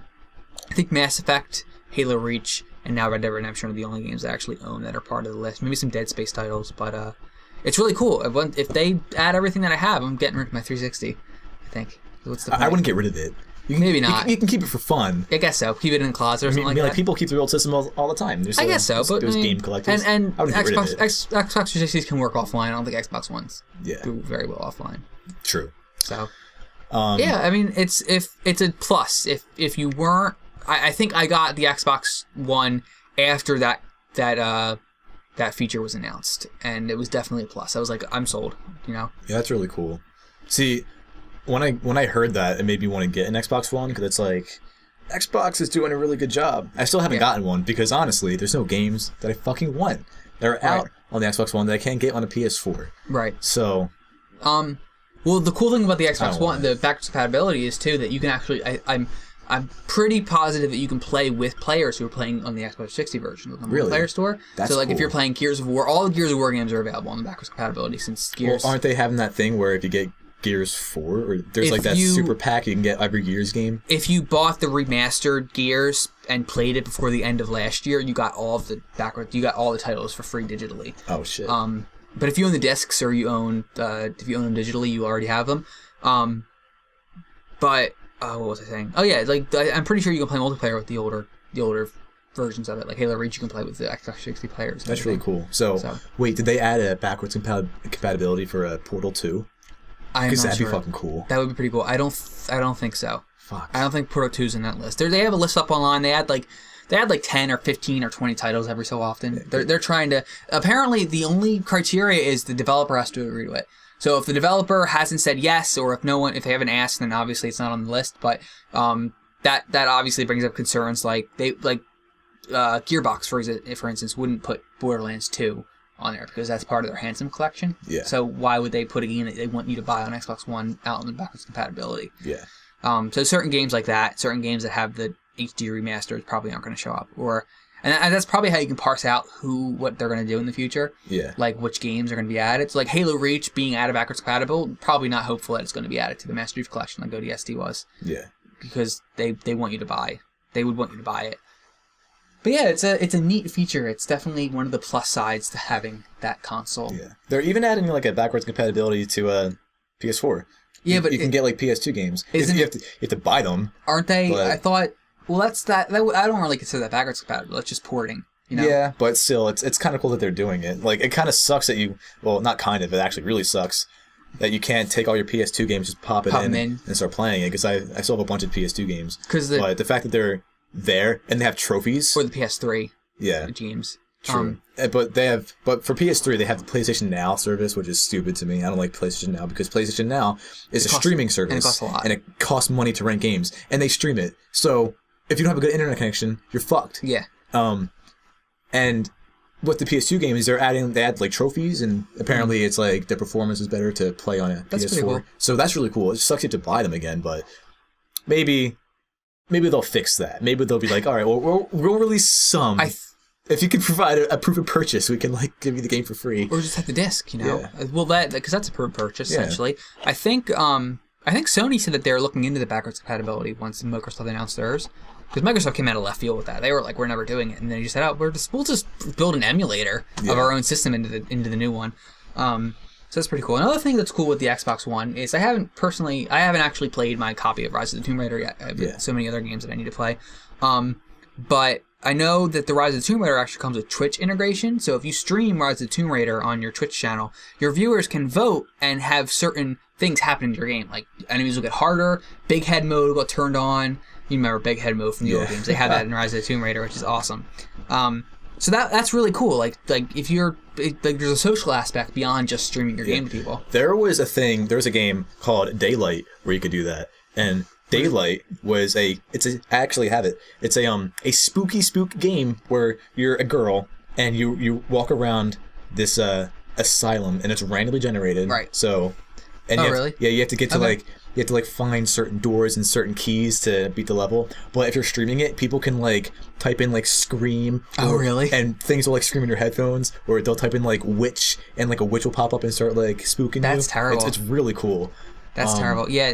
think Mass Effect, Halo Reach, and now Red Dead Redemption are the only games I actually own that are part of the list. Maybe some Dead Space titles, but it's really cool. If they add everything that I have, I'm getting rid of my 360, I think. What's the point? I wouldn't get rid of it. Maybe not. You can keep it for fun. I guess so. Keep it in the closet or something like that. People keep the old system all the time. I guess so, but there's game collectors. And I wouldn't get rid of it. Xbox 360s can work offline. I don't think Xbox Ones do very well offline. True. So, yeah, I mean, it's a plus. If you weren't, I think I got the Xbox One after that feature was announced, and it was definitely a plus. I was like, I'm sold. Yeah, that's really cool. See. When I heard that, it made me want to get an Xbox One, because it's like, Xbox is doing a really good job. I still haven't gotten one, because honestly, there's no games that I fucking want that are out on the Xbox One that I can't get on a PS4. Right. So... well, the cool thing about the Xbox One, the backwards compatibility, is, too, that you can actually... I'm pretty positive that you can play with players who are playing on the Xbox 360 version of the Player Store. That's so, like, cool. If you're playing Gears of War, all the Gears of War games are available on the backwards compatibility, since Gears... Well, aren't they having that thing where if you get Gears 4, or there's like that super pack you can get every Gears game? If you bought the remastered Gears and played it before the end of last year, you got all of the titles for free digitally. Oh shit. But if you own the discs, or if you own them digitally, you already have them. But what was I saying? Oh yeah, like I'm pretty sure you can play multiplayer with the older versions of it. Like Halo Reach, you can play with the Xbox 360 players. That's really cool. So wait, did they add a backwards compatibility for Portal 2? Because that'd be fucking cool. That would be pretty cool. I don't think so. Fuck. I don't think Portal 2's in that list. They have a list up online. They add like 10 or 15 or 20 titles every so often. They're trying to... Apparently, the only criteria is the developer has to agree to it. So if the developer hasn't said yes, or if they haven't asked, then obviously it's not on the list. But that obviously brings up concerns like Gearbox, for instance, wouldn't put Borderlands 2 on there because that's part of their Handsome collection. Yeah. So why would they put a game that they want you to buy on Xbox One out in the backwards compatibility? Yeah. So certain games like that, certain games that have the HD remasters probably aren't going to show up. And that's probably how you can parse out what they're going to do in the future. Yeah. Like which games are going to be added. So like Halo Reach being added backwards compatible, probably not hopeful that it's going to be added to the Master Chief Collection like ODST was. Yeah. Because they want you to buy. They would want you to buy it. But yeah, it's a neat feature. It's definitely one of the plus sides to having that console. Yeah. They're even adding like a backwards compatibility to PS4. Yeah, but you can get like PS2 games. You have to buy them. Aren't they? But, I thought. Well, I don't really consider that backwards compatible. It's just porting. You know? Yeah, but still, it's kind of cool that they're doing it. Like, it kind of sucks that you. Well, not kind of. It actually really sucks that you can't take all your PS2 games, just pop it in and start playing it. Because I still have a bunch of PS2 games. But the fact that they're there and they have trophies. Or the PS3. Yeah. Games. True. But for PS3 they have the PlayStation Now service, which is stupid to me. I don't like PlayStation Now because PlayStation Now is a streaming service, and it costs a lot, and it costs money to rent games, and they stream it. So if you don't have a good internet connection, you're fucked. Yeah. And with the PS2 games, they add like trophies, and apparently it's like the performance is better to play on a PS4. Cool. So that's really cool. It sucks you have to buy them again, but maybe they'll fix that. Maybe they'll be like, all right, well, we'll release some. If you can provide a proof of purchase, we can like give you the game for free. Or just have the disc, you know. Yeah. Well, because that's a proof of purchase essentially. I think Sony said that they're looking into the backwards compatibility once Microsoft announced theirs. Because Microsoft came out of left field with that. They were like, we're never doing it, and then you said, we'll just build an emulator of our own system into the new one. So that's pretty cool. Another thing that's cool with the Xbox One is I haven't actually played my copy of Rise of the Tomb Raider yet. I have so many other games that I need to play. But I know that the Rise of the Tomb Raider actually comes with Twitch integration, so if you stream Rise of the Tomb Raider on your Twitch channel, your viewers can vote and have certain things happen in your game. Like, enemies will get harder, Big Head mode will get turned on. You remember Big Head mode from the old games. They have that in Rise of the Tomb Raider, which is awesome. So that's really cool. Like if you're... there's a social aspect beyond just streaming your game to people. There was a game called Daylight where you could do that, and Daylight was I actually have it. It's a spooky spook game where you're a girl and you walk around this asylum and it's randomly generated. Right. So really? Yeah, you have to get to you have to find certain doors and certain keys to beat the level. But if you're streaming it, people can type in scream. Really? And things will scream in your headphones, or they'll type in witch, and a witch will pop up and start spooking you. That's terrible. It's really cool. That's terrible. Yeah,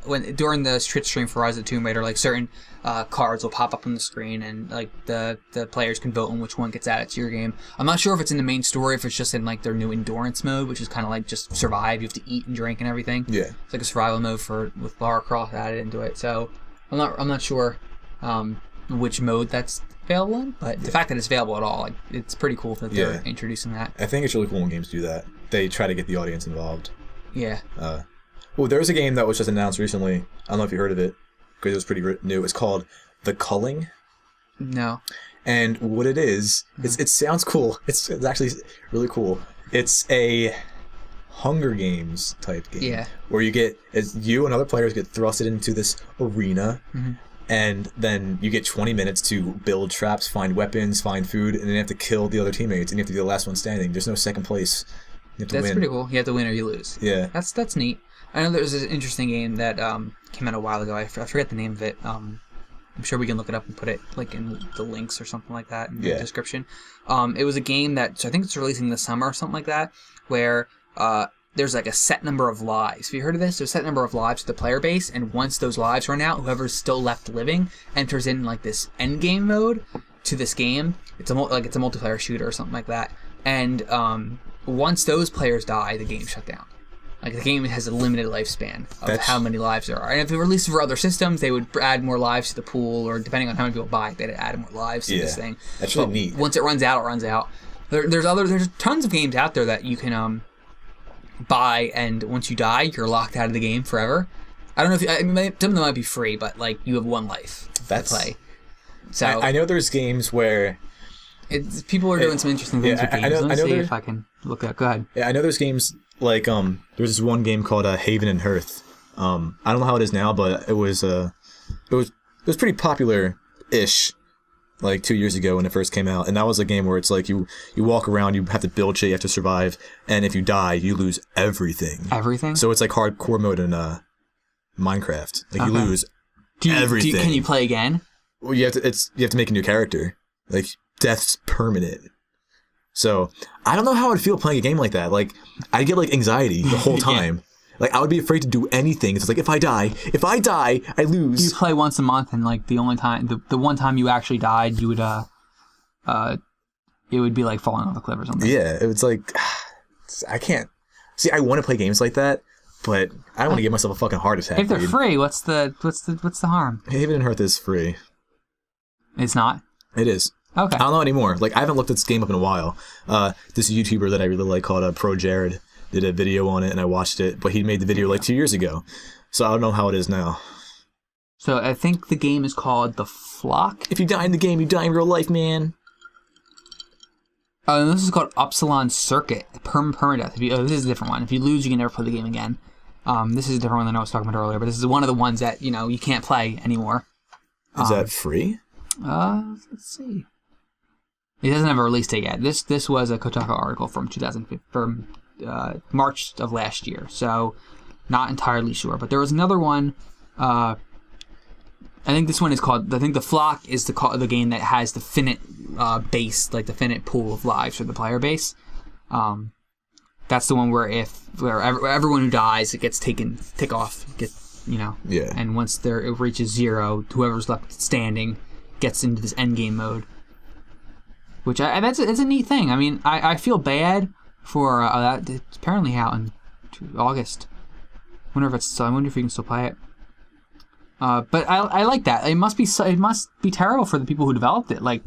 when during the Twitch stream for Rise of the Tomb Raider, certain cards will pop up on the screen, and the players can vote on which one gets added to your game. I'm not sure if it's in the main story, if it's just in their new endurance mode, which is kind of just survive. You have to eat and drink and everything. Yeah, it's like a survival mode with Lara Croft added into it. So I'm not sure which mode that's available in, but the fact that it's available at all, it's pretty cool that they're introducing that. I think it's really cool when games do that. They try to get the audience involved. Yeah. Well, there was a game that was just announced recently. I don't know if you heard of it, because it was pretty new. It's called The Culling. No. And what it is, it sounds cool. It's actually really cool. It's a Hunger Games type game. Yeah. Where you and other players get thrusted into this arena, and then you get 20 minutes to build traps, find weapons, find food, and then you have to kill the other teammates, and you have to be the last one standing. There's no second place. That's pretty cool. You have to win or you lose. Yeah. That's neat. I know there's an interesting game that came out a while ago. I forget the name of it. I'm sure we can look it up and put it in the links or something like that in the description. It was a game that, so I think it's releasing this summer or something like that, where there's a set number of lives. Have you heard of this? There's a set number of lives to the player base, and once those lives run out, whoever's still left living enters in this end game mode to this game. It's a multiplayer shooter or something like that. And once those players die, the game's shut down. The game has a limited lifespan of how many lives there are. And if it released for other systems, they would add more lives to the pool, or depending on how many people buy it, they'd add more lives to this thing. That's really neat. Once it runs out, it runs out. There's tons of games out there that you can buy, and once you die, you're locked out of the game forever. I don't know if some of them might be free, but you have one life to play. So I know there's games where people are doing some interesting things with games. Let me see if I can look at. Go ahead. Yeah, I know there's games there's this one game called Haven and Hearth. I don't know how it is now, but it was pretty popular-ish 2 years ago when it first came out, and that was a game where it's you walk around, you have to build shit, you have to survive, and if you die, you lose everything. Everything? So it's hardcore mode in Minecraft. You lose everything. Can you play again? Well, you have to make a new character. Like, death's permanent. So, I don't know how I'd feel playing a game like that. Like, I'd get, like, anxiety the whole time. Like, I would be afraid to do anything. It's like, if I die, I lose. You play once a month, and, like, the only time, the one time you actually died, you would, it would be like falling off a cliff or something. Yeah, it was like, I can't. See, I want to play games like that, but I don't want to give myself a fucking heart attack. If they're free, what's the harm? Haven and Hearth is free. It's not? It is. Okay. I don't know anymore. Like, I haven't looked this game up in a while. This YouTuber that I really like called Pro Jared did a video on it, and I watched it, but he made the video like 2 years ago. So I don't know how it is now. So I think the game is called The Flock. If you die in the game, you die in real life, man. Oh, and this is called Upsilon Circuit. Permadeath. This is a different one. If you lose, you can never play the game again. This is a different one than I was talking about earlier, but this is one of the ones that, you can't play anymore. Is that free? Let's see. It doesn't have a release date yet. This was a Kotaku article from March of last year, so not entirely sure. But there was another one. I think this one is called. I think The Flock is the game that has the finite base, like the finite pool of lives for the player base. That's the one where everyone who dies, it gets tick off. Yeah. And once it reaches 0, whoever's left standing gets into this endgame mode. Which it's a neat thing. I mean, I feel bad for that. It's apparently out in August. I wonder if you can still play it. But I like that. It must be terrible for the people who developed it. Like,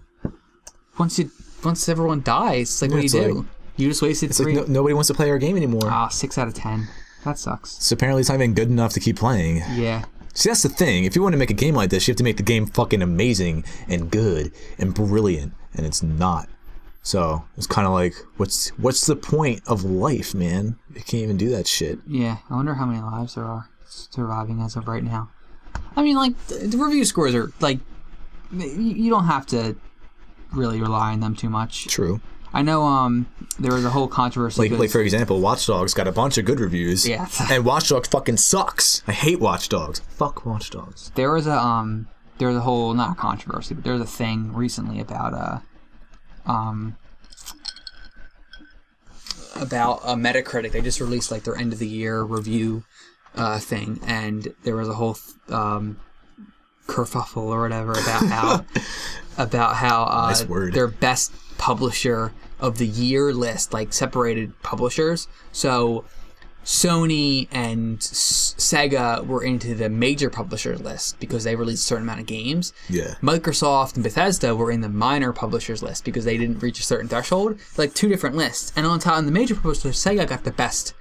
once everyone dies, like, what do you do? You just wasted 3. Like nobody wants to play our game anymore. 6 out of 10. That sucks. So apparently it's not even good enough to keep playing. Yeah. See, that's the thing. If you want to make a game like this, you have to make the game fucking amazing and good and brilliant, and it's not. So it's kind of like, what's the point of life, man? You can't even do that shit. Yeah, I wonder how many lives there are surviving as of right now. I mean, like, the review scores are, like, you don't have to really rely on them too much. True. I know there was a whole controversy. Like for example, Watch Dogs got a bunch of good reviews. Yeah. And Watch Dogs fucking sucks. I hate Watch Dogs. Fuck Watch Dogs. There was a whole, not controversy, but there was a thing recently about Metacritic. They just released, like, their end of the year review thing, and there was a whole kerfuffle or whatever about how nice word. Their best publisher of the year list, like, separated publishers. So Sony and Sega were into the major publishers list because they released a certain amount of games. Yeah. Microsoft and Bethesda were in the minor publishers list because they didn't reach a certain threshold. Like, 2 different lists. And on top of the major publishers, Sega got the best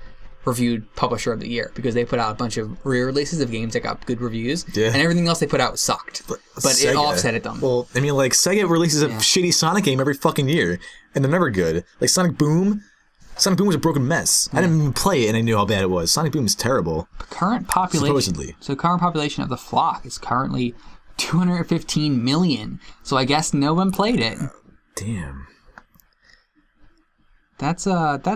reviewed publisher of the year because they put out a bunch of re-releases of games that got good reviews, and everything else they put out sucked. But Sega, it offsetted them. Well, I mean, like, Sega releases a shitty Sonic game every fucking year, and they're never good. Like, Sonic Boom was a broken mess. I didn't even play it, and I knew how bad it was. Sonic Boom is terrible. Current population. Supposedly. So current population of The Flock is currently 215 million. So I guess no one played it. Damn. That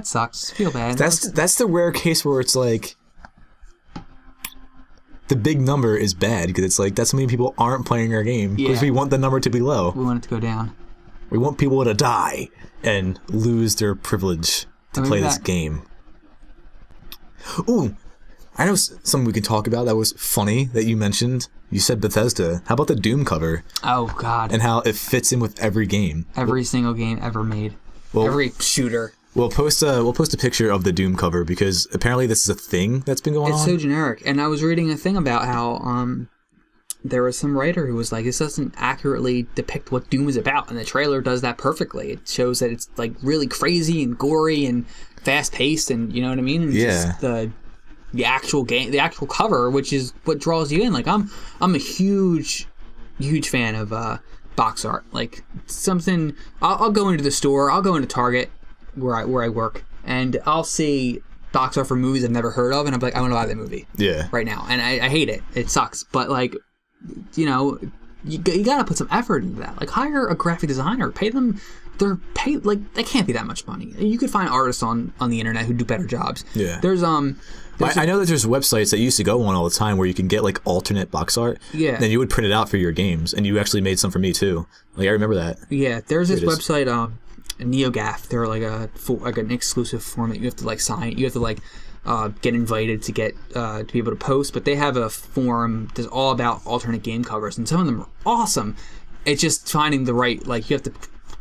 sucks. Feel bad. That's the rare case where it's like the big number is bad because it's like that's how many people aren't playing our game because we want the number to be low. We want it to go down. We want people to die and lose their privilege to play this game. Ooh, I know something we can talk about that was funny that you mentioned. You said Bethesda. How about the Doom cover? Oh, God. And how it fits in with every game. Every single game ever made. Well, every shooter. We'll post a picture of the Doom cover because apparently this is a thing that's been going on. It's so generic. And I was reading a thing about how there was some writer who was like, this doesn't accurately depict what Doom is about, and the trailer does that perfectly. It shows that it's, like, really crazy and gory and fast paced, and you know what I mean? And just the actual game, the actual cover, which is what draws you in. Like, I'm a huge fan of box art. Like, something I'll go into the store, I'll go into Target where I work, and I'll see box art for movies I've never heard of, and I'm like, I want to buy that movie right now. And I hate it. It sucks. But, like, you know, you gotta put some effort into that. Like, hire a graphic designer, pay them they're paid like that can't be that much money. You could find artists on the internet who do better jobs. Yeah. There's I know that there's websites that you used to go on all the time where you can get like alternate box art. Yeah. Then you would print it out for your games, and you actually made some for me too. Like I remember that. Yeah, there's this website, NeoGAF. They're like an exclusive form that you have to like sign. You have to like get invited to get to be able to post. But they have a forum that's all about alternate game covers, and some of them are awesome. It's just finding the right you have to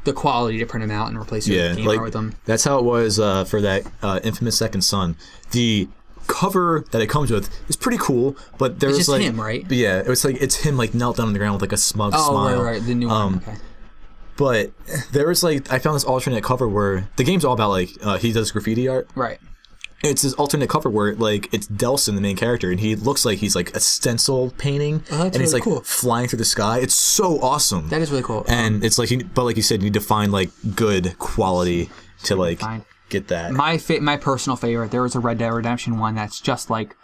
the quality to print them out and replace your game art with them. That's how it was for that infamous Second Son. The cover that it comes with is pretty cool, but there's just like him, right? Yeah, it's him like knelt down on the ground with like a smug smile. Right, the new one. Okay. But there was I found this alternate cover where the game's all about he does graffiti art. Right. It's this alternate cover where it's Delson, the main character, and he looks like he's like a stencil painting, and he's like cool. Flying through the sky. It's so awesome. That is really cool. And it's but like you said, you need to find like good quality to get that. My personal favorite, there was a Red Dead Redemption one that's just like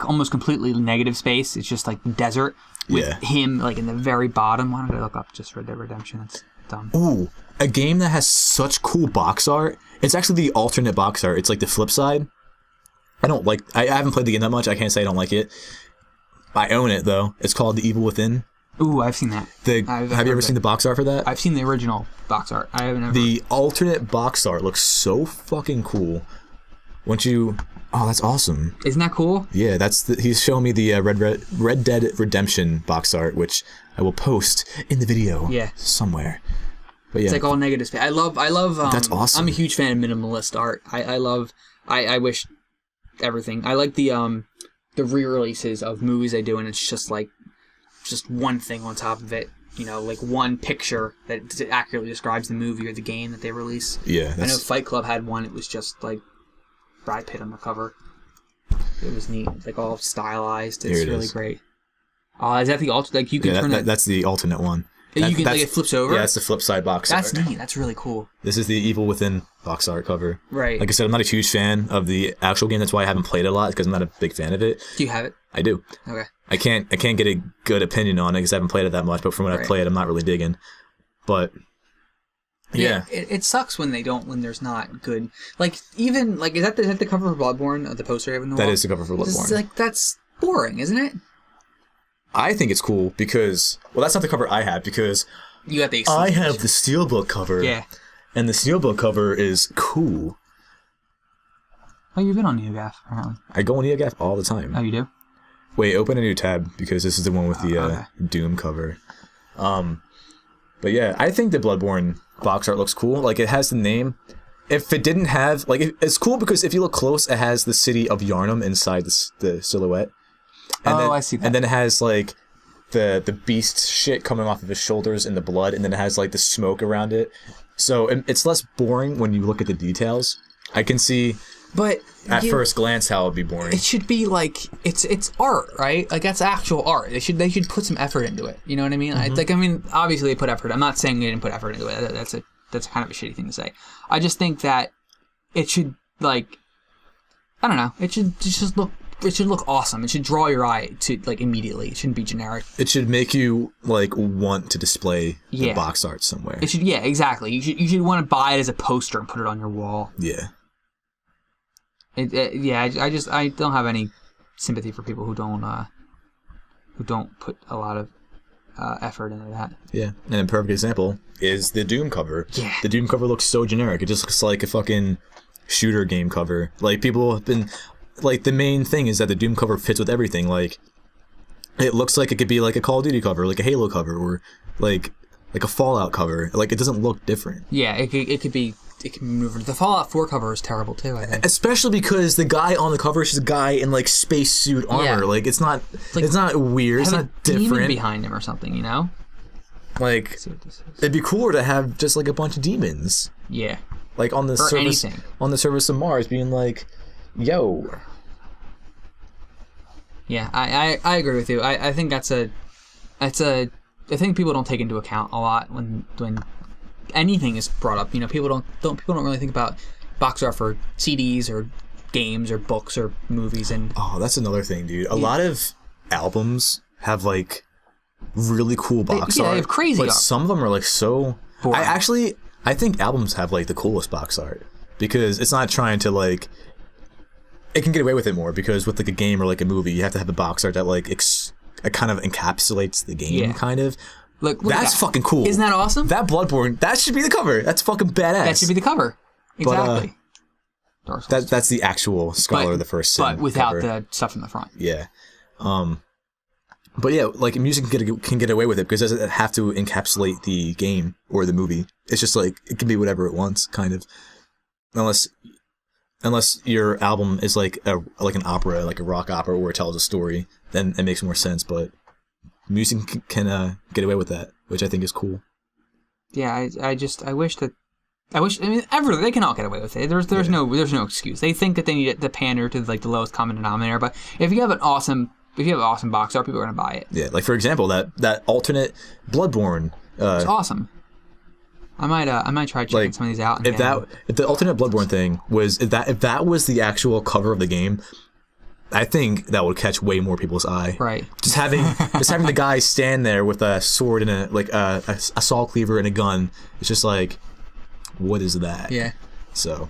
almost completely negative space. It's just like desert with him like in the very bottom. Why don't I look up just Red Dead Redemption? That's dumb. Ooh, a game that has such cool box art. It's actually the alternate box art. It's like the flip side. I haven't played the game that much. I can't say I don't like it. I own it though. It's called The Evil Within. Ooh, I've seen that. Have you ever seen the box art for that? I've seen the original box art. I haven't ever. The alternate box art looks so fucking cool. Oh, that's awesome. Isn't that cool? Yeah, he's showing me the Red Dead Redemption box art, which I will post in the video somewhere. But yeah. It's like all negative space. I love that's awesome. I'm a huge fan of minimalist art. I wish everything. I like the re-releases of movies they do, and it's just one thing on top of it. Like one picture that accurately describes the movie or the game that they release. Yeah. I know Fight Club had one. It was just like Brad Pitt on the cover. It was neat, like all stylized. It's really great. Is that the alternate? Like you can turn it. That's the alternate one. It flips over? Yeah, that's the flip side box art. That's neat. That's really cool. This is the Evil Within box art cover. Right. Like I said, I'm not a huge fan of the actual game. That's why I haven't played it a lot, because I'm not a big fan of it. Do you have it? I do. Okay. I can't get a good opinion on it because I haven't played it that much, but from when I play it, I'm not really digging. But yeah. It sucks when there's not good. Like, even, like, is that the cover for Bloodborne, the poster you have in the wall? That is the cover for Bloodborne. That's boring, isn't it? I think it's cool because, that's not the cover I have, because you got the I have the Steelbook cover. Yeah. And the Steelbook cover is cool. Oh, you've been on NeoGAF, apparently. I go on NeoGAF all the time. Oh, you do? Wait, open a new tab, because this is the one with the Doom cover. But yeah, I think the Bloodborne box art looks cool. Like, it has the name. If it didn't have, it's cool because if you look close, it has the city of Yharnam inside the silhouette. And I see that. And then it has, like, the beast shit coming off of his shoulders and the blood, and then it has, like, the smoke around it. So it's less boring when you look at the details. I can see... But at first glance, how it'd be boring. It should be like it's art, right? Like that's actual art. They should put some effort into it. You know what I mean? Mm-hmm. Obviously they put effort. I'm not saying they didn't put effort into it. That's kind of a shitty thing to say. I just think that it should I don't know. It should look awesome. It should draw your eye to immediately. It shouldn't be generic. It should make you want to display the box art somewhere. It should. Yeah, exactly. You should want to buy it as a poster and put it on your wall. Yeah. I don't have any sympathy for people who don't put a lot of effort into that. Yeah, and a perfect example is the Doom cover. Yeah. The Doom cover looks so generic. It just looks like a fucking shooter game cover. Like, people have been... Like, the main thing is that the Doom cover fits with everything. Like, it looks like it could be like a Call of Duty cover, like a Halo cover, or like a Fallout cover. Like, it doesn't look different. Yeah, it could be... It can maneuver. The Fallout 4 cover is terrible too, I think. Especially because the guy on the cover is just a guy in spacesuit armor. Yeah. Like, it's not weird. It's not different. Demon behind him or something, you know? Like, let's see what this is. It'd be cooler to have just a bunch of demons. Yeah. Like on the surface, on the surface of Mars, being like, "Yo." Yeah, I agree with you. I think I think people don't take into account a lot when anything is brought up. People don't really think about box art for CDs or games or books or movies. And that's another thing, dude. A lot of albums have really cool box art. Yeah, they have crazy but art. Some of them are so boring. I think albums have like the coolest box art because it's not trying to like. It can get away with it more because with like a game or like a movie, you have to have a box art that like it kind of encapsulates the game, kind of. Look that's fucking cool. Isn't that awesome? That Bloodborne, that should be the cover. That's fucking badass. That should be the cover. Exactly. But, that's the actual Scholar of the First Sin. But without cover. the stuff in the front. Yeah. But yeah, like music can get away with it because it doesn't have to encapsulate the game or the movie. It's just like it can be whatever it wants, kind of. Unless your album is like an opera, like a rock opera where it tells a story, then it makes more sense. But music can get away with that, which I think is cool. Yeah, I wish they can all get away with it. There's no excuse. They think that they need to pander to like the lowest common denominator, but if you have an awesome box art, people are gonna buy it. Yeah, like for example, that alternate Bloodborne. It's awesome. I might try checking some of these out. If the alternate Bloodborne thing was if that was the actual cover of the game, I think that would catch way more people's eye. Right. Just having the guy stand there with a sword and a saw cleaver and a gun. It's just like, what is that? Yeah. So.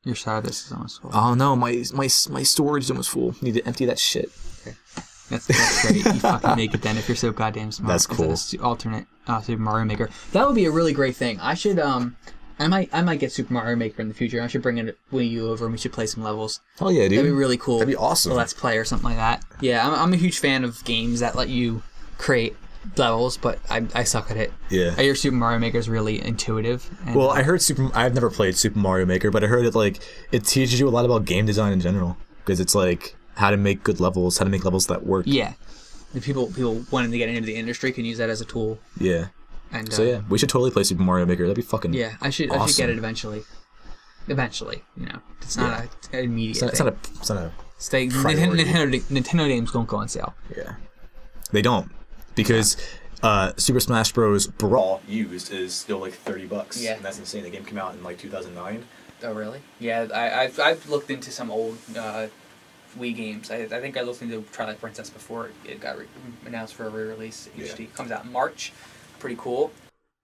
Your side of this is almost full. Oh no, my storage is almost full. Need to empty that shit. Okay. That's great. You fucking make it then if you're so goddamn smart. That's cool. Alternate Super Mario Maker. That would be a really great thing. I should I might get Super Mario Maker in the future. I should bring it Wii U over and we should play some levels. Oh yeah, dude. That'd be really cool. That'd be awesome. A Let's Play or something like that. Yeah, I'm a huge fan of games that let you create levels, but I suck at it. Yeah. I hear Super Mario Maker is really intuitive. And, well, I heard I've never played Super Mario Maker, but I heard it teaches you a lot about game design in general because it's like how to make good levels, how to make levels that work. Yeah. The people wanting to get into the industry can use that as a tool. Yeah. And so yeah, we should totally play Super Mario Maker. That'd be fucking yeah. I should get it eventually. Eventually, it's not an immediate thing. It's not a Nintendo games don't go on sale. Yeah, they don't because Super Smash Bros. Brawl used is still like $30. Yeah, and that's insane. The game came out in like 2009. Oh really? Yeah, I've looked into some old Wii games. I think I looked into Twilight Princess before it got announced for a re-release. HD comes out in March. Pretty cool.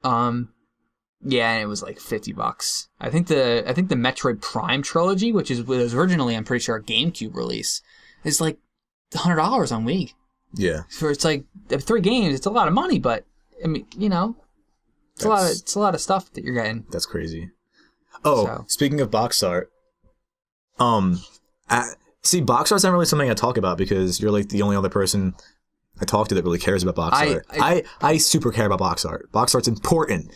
Yeah, and it was like $50. I think the Metroid Prime trilogy, which was originally, I'm pretty sure, a GameCube release, is like $100 on Wii. Yeah. For it's like 3 games, it's a lot of money, but I mean, it's a lot of stuff that you're getting. That's crazy. Oh, speaking of box art, see, box art's not really something I talk about because you're like the only other person I talk to that really cares about box art. I super care about box art. Box art's important.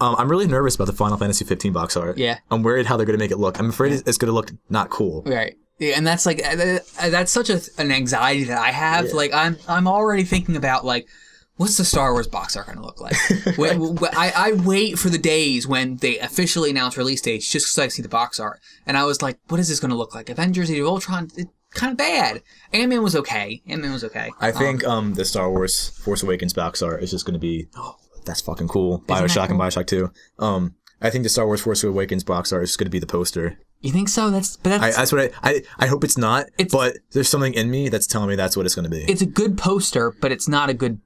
I'm really nervous about the Final Fantasy 15 box art. Yeah. I'm worried how they're going to make it look. I'm afraid it's going to look not cool. Right. Yeah, and that's like that's such an anxiety that I have. Yeah. Like I'm already thinking about like what's the Star Wars box art going to look like? I wait for the days when they officially announce release dates just because I see the box art. And I was like, what is this going to look like? Avengers: Age of Ultron, it's kind of bad. Ant-Man was okay. I think the Star Wars Force Awakens box art is just going to be, that's fucking cool. Bioshock and Bioshock 2. I think the Star Wars Force Awakens box art is going to be the poster. You think so? That's what I hope it's not. But there's something in me that's telling me that's what it's going to be. It's a good poster, but it's not a good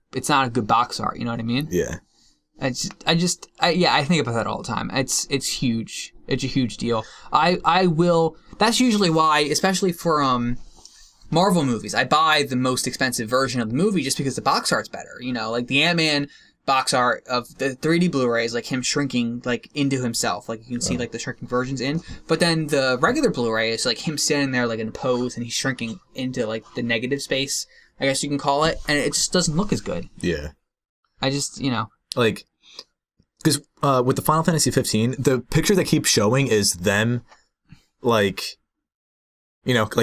box art. You know what I mean? Yeah. I think about that all the time. It's huge. It's a huge deal. I will. That's usually why, especially for Marvel movies, I buy the most expensive version of the movie just because the box art's better. Like the Ant-Man box art of the 3D Blu-rays, like him shrinking like into himself, like you can see like the shrinking versions in. But then the regular Blu-ray is like him standing there like in a pose, and he's shrinking into like the negative space, I guess you can call it, and it just doesn't look as good. Yeah. I just like because with the Final Fantasy 15, the picture that keeps showing is them like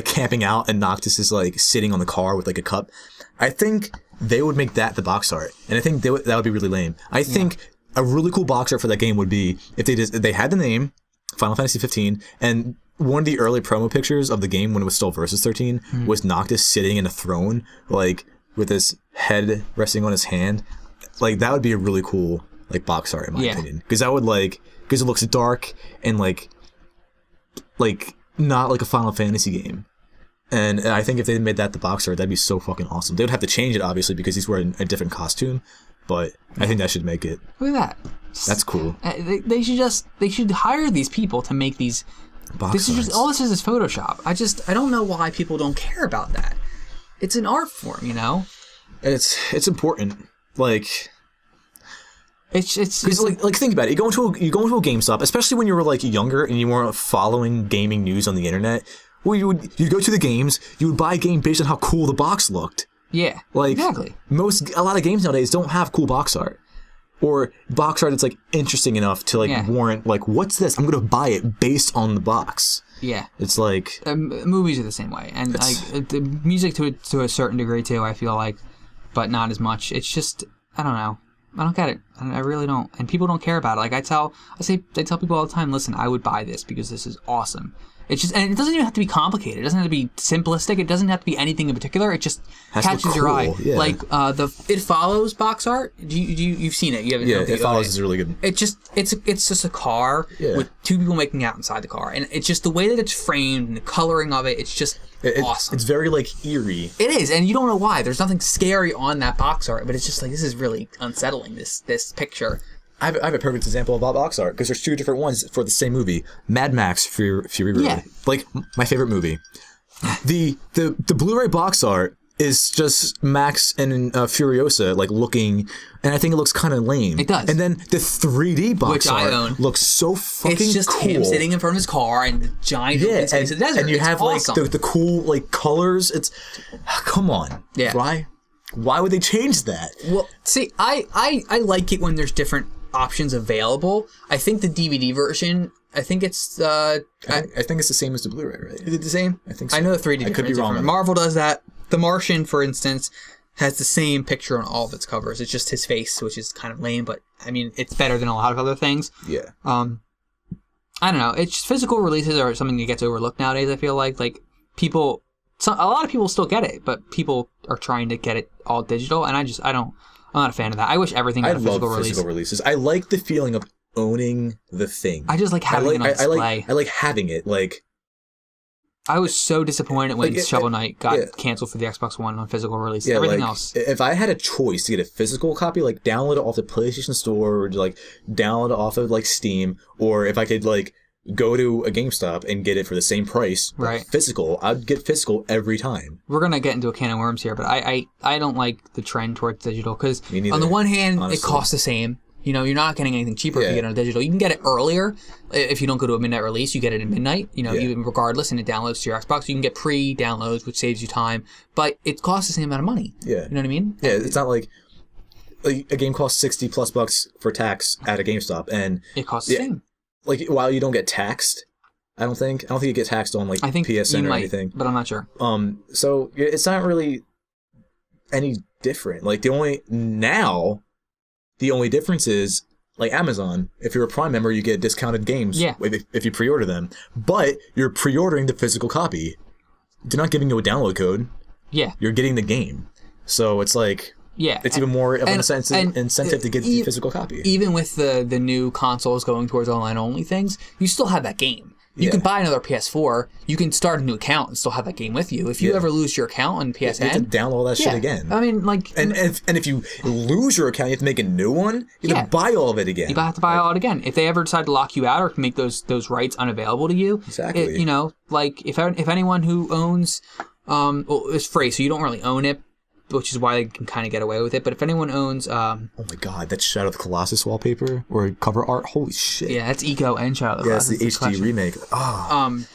camping out, and Noctis is like sitting on the car with like a cup. I think they would make that the box art, and I think that would be really lame. I think a really cool box art for that game would be if they had the name Final Fantasy 15, and one of the early promo pictures of the game when it was still Versus 13 was Noctis sitting in a throne, like with his head resting on his hand. Like that would be a really cool like box art in my opinion, because that would because it looks dark and like not like a Final Fantasy game. And I think if they made that the box art, that'd be so fucking awesome. They would have to change it, obviously, because he's wearing a different costume. but I think that should make it. Look at that. That's cool. They should hire these people to make these. Box arts. All this is Photoshop. I don't know why people don't care about that. It's an art form, you know. It's important. Like. It's like think about it. You go into a GameStop, especially when you were like younger and you weren't following gaming news on the internet. Well, you'd go to the games. You would buy a game based on how cool the box looked. Yeah, like exactly. A lot of games nowadays don't have cool box art, or box art that's like interesting enough to like warrant like, what's this? I'm gonna buy it based on the box. Yeah, it's like movies are the same way, and like the music to a certain degree too. I feel like, but not as much. It's just I don't know. I don't get it. I really don't. And people don't care about it. Like I tell people all the time, listen, I would buy this because this is awesome. It's just, and it doesn't even have to be complicated. It doesn't have to be simplistic. It doesn't have to be anything in particular. It just catches your eye. Yeah. Like the It Follows box art. You've seen it? You haven't? Yeah, It Follows is really good. It's just a car with two people making out inside the car, and it's just the way that it's framed and the coloring of it. It's just awesome. It's very like eerie. It is, and you don't know why. There's nothing scary on that box art, but it's just like, this is really unsettling. This picture. I have a perfect example of box art because there's two different ones for the same movie. Mad Max Fury Road. Yeah. Like my favorite movie. The Blu-ray box art is just Max and Furiosa like looking, and I think it looks kind of lame. It does. And then the 3D box art looks so fucking cool. It's just him sitting in front of his car and the giant open space of the desert. And you have awesome. like the cool like colors. It's come on. Yeah. Why would they change that? Well, see, I like it when there's different options available. I think the DVD version, I think it's I think it's the same as the Blu-ray, right? Is it the same? I think so. I know the 3D. I could be wrong. Marvel does that. The Martian, for instance, has the same picture on all of its covers. It's just his face, which is kind of lame, but I mean, it's better than a lot of other things. Yeah. I don't know. It's just, physical releases are something that gets overlooked nowadays. I feel like people, a lot of people still get it, but people are trying to get it all digital, and I'm not a fan of that. I wish everything got a physical release. I love physical releases. I like the feeling of owning the thing. I just like having it on display. I like having it. Like, I was so disappointed when Shovel Knight got canceled for the Xbox One on physical release. Yeah, everything else. If I had a choice to get a physical copy, like download it off the PlayStation Store, or like download it off of like Steam, or if I could like go to a GameStop and get it for the same price, right? Physical, I'd get physical every time. We're gonna get into a can of worms here, but I don't like the trend towards digital because on the one hand, honestly, it costs the same. You know, you're not getting anything cheaper if you get it on digital. You can get it earlier if you don't go to a midnight release. You get it at midnight. You know, even regardless, and it downloads to your Xbox. You can get pre-downloads, which saves you time, but it costs the same amount of money. Yeah, you know what I mean? Yeah, it's not like a game costs $60+ for tax at a GameStop, and it costs the same. Like, while you don't get taxed, I don't think you get taxed on like PSN or anything, but I'm not sure. So it's not really any different. Like the only difference is like Amazon. If you're a Prime member, you get discounted games. Yeah. If you pre-order them, but you're pre-ordering the physical copy. They're not giving you a download code. Yeah. You're getting the game, so it's like. Yeah, it's even more of an incentive to get the physical copy. Even with the new consoles going towards online-only things, you still have that game. You can buy another PS4. You can start a new account and still have that game with you. If you ever lose your account on PSN, you have to download that shit again. I mean, like, and if you lose your account, you have to make a new one. You have to buy all of it again. You have to buy all of it again. If they ever decide to lock you out or make those rights unavailable to you, exactly. You know, like if anyone who owns, it's free, so you don't really own it, which is why they can kind of get away with it. But if anyone owns... oh my god, that's Shadow of the Colossus wallpaper or cover art. Holy shit. Yeah, that's Eco and Shadow of the Colossus. Yeah, it's the HD remake. Oh.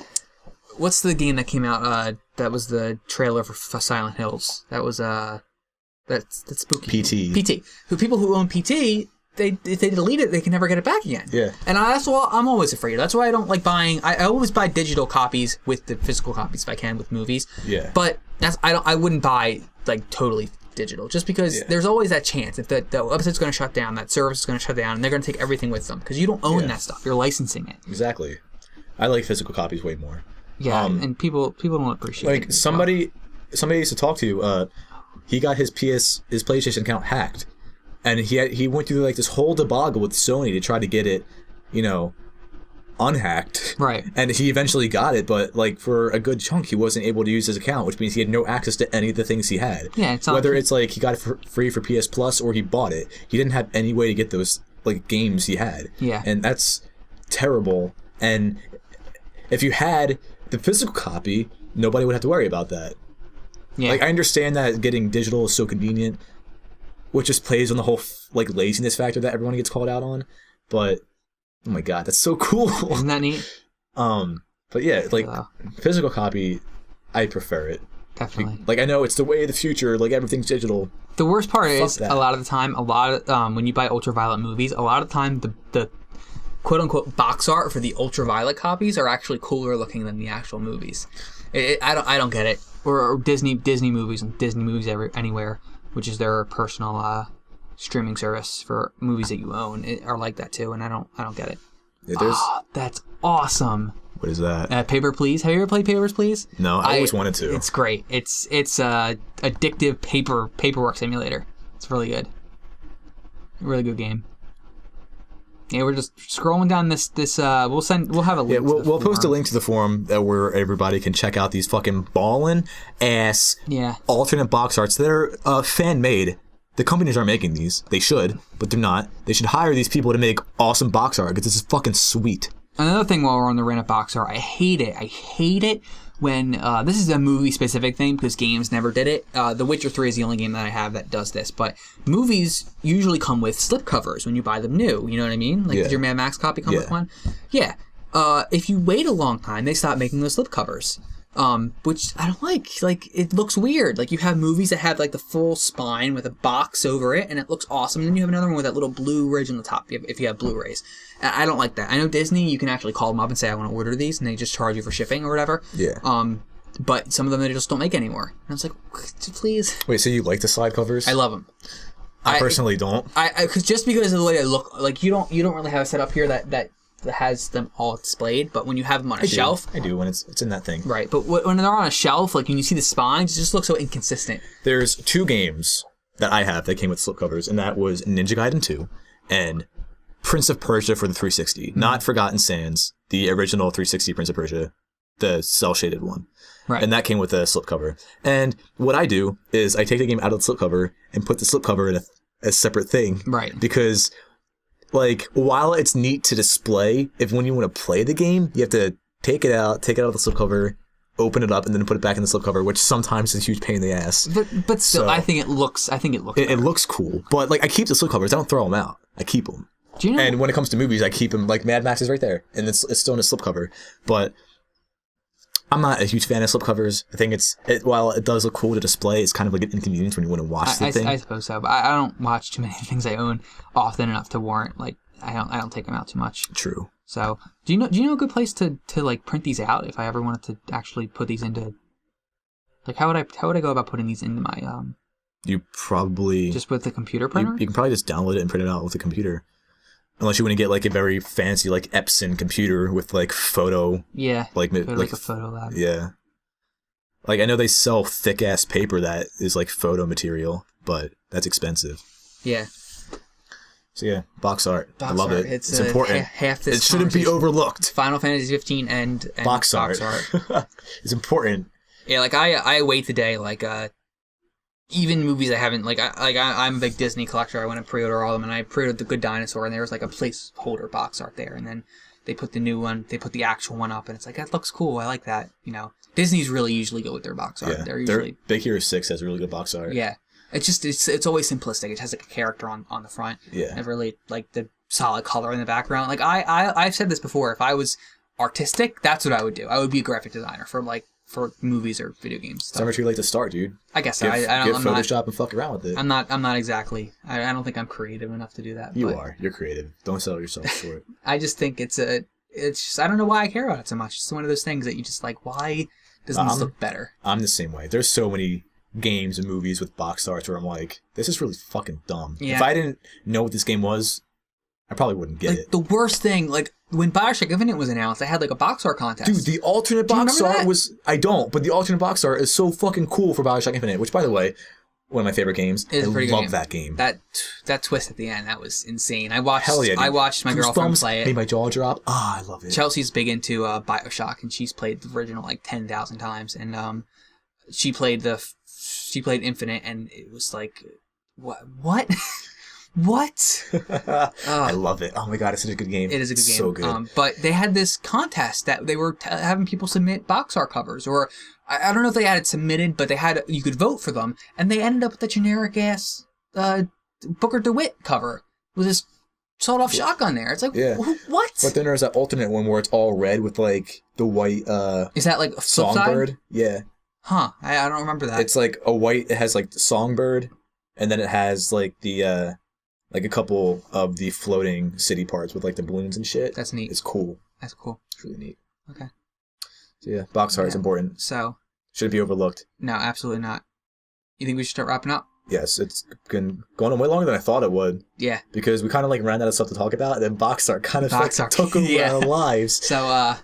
What's the game that came out that was the trailer for Silent Hills? That was... That's spooky. PT. People who own PT... if they delete it, they can never get it back again. Yeah. And that's why I'm always afraid of. That's why I don't like buying... I always buy digital copies with the physical copies if I can with movies. Yeah. But I wouldn't buy like totally digital just because there's always that chance if the website's going to shut down, that service is going to shut down, and they're going to take everything with them because you don't own that stuff. You're licensing it. Exactly. I like physical copies way more. Yeah, and people don't appreciate it. Like somebody I used to talk to, he got his PlayStation account hacked. And he went through like this whole debacle with Sony to try to get it, you know, unhacked. Right. And he eventually got it, but like for a good chunk, he wasn't able to use his account, which means he had no access to any of the things he had. Yeah, it's not whether it's like he got it for free for PS Plus or he bought it, he didn't have any way to get those like games he had. Yeah. And that's terrible. And if you had the physical copy, nobody would have to worry about that. Yeah. Like I understand that getting digital is so convenient, which just plays on the whole like laziness factor that everyone gets called out on, but oh my god, that's so cool. Isn't that neat? But yeah, like physical copy, I prefer it. Definitely. Like I know it's the way of the future. Like everything's digital. The worst part is that. a lot of the time, when you buy ultraviolet movies, a lot of the time the quote unquote box art for the ultraviolet copies are actually cooler looking than the actual movies. I don't get it. Or Disney movies and Disney Movies Anywhere, which is their personal streaming service for movies that you own, are like that too, and I don't get it. Yeah, that's awesome. What is that? Paper Please. Have you ever played Papers, Please? No, I always wanted to. It's great. It's addictive paperwork simulator. It's really good. Really good game. Yeah, we're just scrolling down this. We'll have a link. Yeah, we'll post a link to the forum where everybody can check out these fucking ballin' ass alternate box arts that are fan made. The companies aren't making these. They should, but they're not. They should hire these people to make awesome box art because this is fucking sweet. Another thing while we're on the rent of box art, I hate it when this is a movie specific thing because games never did it. The Witcher 3 is the only game that I have that does this, but movies usually come with slipcovers when you buy them new. You know what I mean? Like, did your Mad Max copy come with one? Yeah. If you wait a long time, they stop making those slipcovers. Which I don't like. Like, it looks weird. Like, you have movies that have, like, the full spine with a box over it, and it looks awesome. And then you have another one with that little blue ridge on the top, if you have Blu-rays. I don't like that. I know Disney, you can actually call them up and say, I want to order these, and they just charge you for shipping or whatever. Yeah. But some of them they just don't make anymore. And I was like, please. Wait, so you like the slide covers? I love them. I personally don't. Just because of the way they look, like, you don't really have a setup here that has them all displayed, but when you have them on a shelf... I do, when it's in that thing. Right, but when they're on a shelf, like, when you see the spines, it just looks so inconsistent. There's 2 games that I have that came with slipcovers, and that was Ninja Gaiden 2 and Prince of Persia for the 360. Not Forgotten Sands, the original 360 Prince of Persia, the cel-shaded one. Right. And that came with a slipcover. And what I do is I take the game out of the slipcover and put the slipcover in a separate thing. Right. Because... like, while it's neat to display, if when you want to play the game, you have to take it out of the slipcover, open it up, and then put it back in the slipcover, which sometimes is a huge pain in the ass. But still, so, I think it looks. It looks cool, but like I keep the slipcovers. I don't throw them out. I keep them. Do you know? And when it comes to movies, I keep them. Like Mad Max is right there, and it's still in a slipcover. But I'm not a huge fan of slipcovers. I think while it does look cool to display, it's kind of like an inconvenience when you want to watch the thing. I suppose so, but I don't watch too many things I own often enough to warrant like I don't take them out too much. True. So do you know a good place to like print these out if I ever wanted to actually put these into like how would I go about putting these into my You probably just with the computer printer. You can probably just download it and print it out with the computer. Unless you want to get like a very fancy like Epson computer with like photo. Yeah. Like a photo lab. Yeah. Like I know they sell thick ass paper that is like photo material, but that's expensive. Yeah. So yeah, box art. I love it. It's important. Half this it shouldn't be overlooked. Final Fantasy 15 and box art. It's important. Yeah, like I wait the day like even movies I haven't I'm a big Disney collector. I went and pre-order all of them, and I pre-ordered The Good Dinosaur, and there was like a placeholder box art there, and then they put the new one, they put the actual one up, and it's like that looks cool. I like that. You know, Disney's really usually good with their box art. Yeah, they're usually Big Hero 6 has really good box art. Yeah. It's always simplistic. It has like a character on the front. Yeah. And really like the solid color in the background. Like I've said this before. If I was artistic, that's what I would do. I would be a graphic designer for movies or video games. It's never too late to start, dude. I guess get I'm Photoshop not, and fuck around with it. I'm not exactly. I don't think I'm creative enough to do that. You are. You're creative. Don't sell yourself short. I just think it's just I don't know why I care about it so much. It's one of those things that you just like. Why doesn't this look better? I'm the same way. There's so many games and movies with box arts where I'm like, this is really fucking dumb. Yeah. If I didn't know what this game was, I probably wouldn't get it. The worst thing, like when Bioshock Infinite was announced, they had like a box art contest. Dude, the alternate box art was... I don't, but the alternate box art is so fucking cool for Bioshock Infinite, which, by the way, one of my favorite games. It is a pretty good love game. that game. That twist at the end, that was insane. I watched. Hell yeah, dude. I watched my girlfriend play it. Made my jaw drop. I love it. Chelsea's big into BioShock, and she's played the original like 10,000 times. And she played Infinite, and it was like, what? What? I love it. Oh my god, it's such a good game. It is a good game. So good. But they had this contest that they were having people submit box art covers, or I don't know if they had it submitted, but you could vote for them, and they ended up with the generic ass Booker DeWitt cover with this sawed-off shotgun there. It's like, what? But then there's that alternate one where it's all red with like the white. Is that like a songbird? Yeah. Huh? I don't remember that. It's like a white. It has like the songbird, and then it has like the like a couple of the floating city parts with like the balloons and shit. That's neat. It's cool. That's cool. It's really neat. Okay. So yeah, box art is important. So. Shouldn't be overlooked. No, absolutely not. You think we should start wrapping up? Yes, it's been going on way longer than I thought it would. Yeah. Because we kind of like ran out of stuff to talk about, and then box art kind of took over our lives. So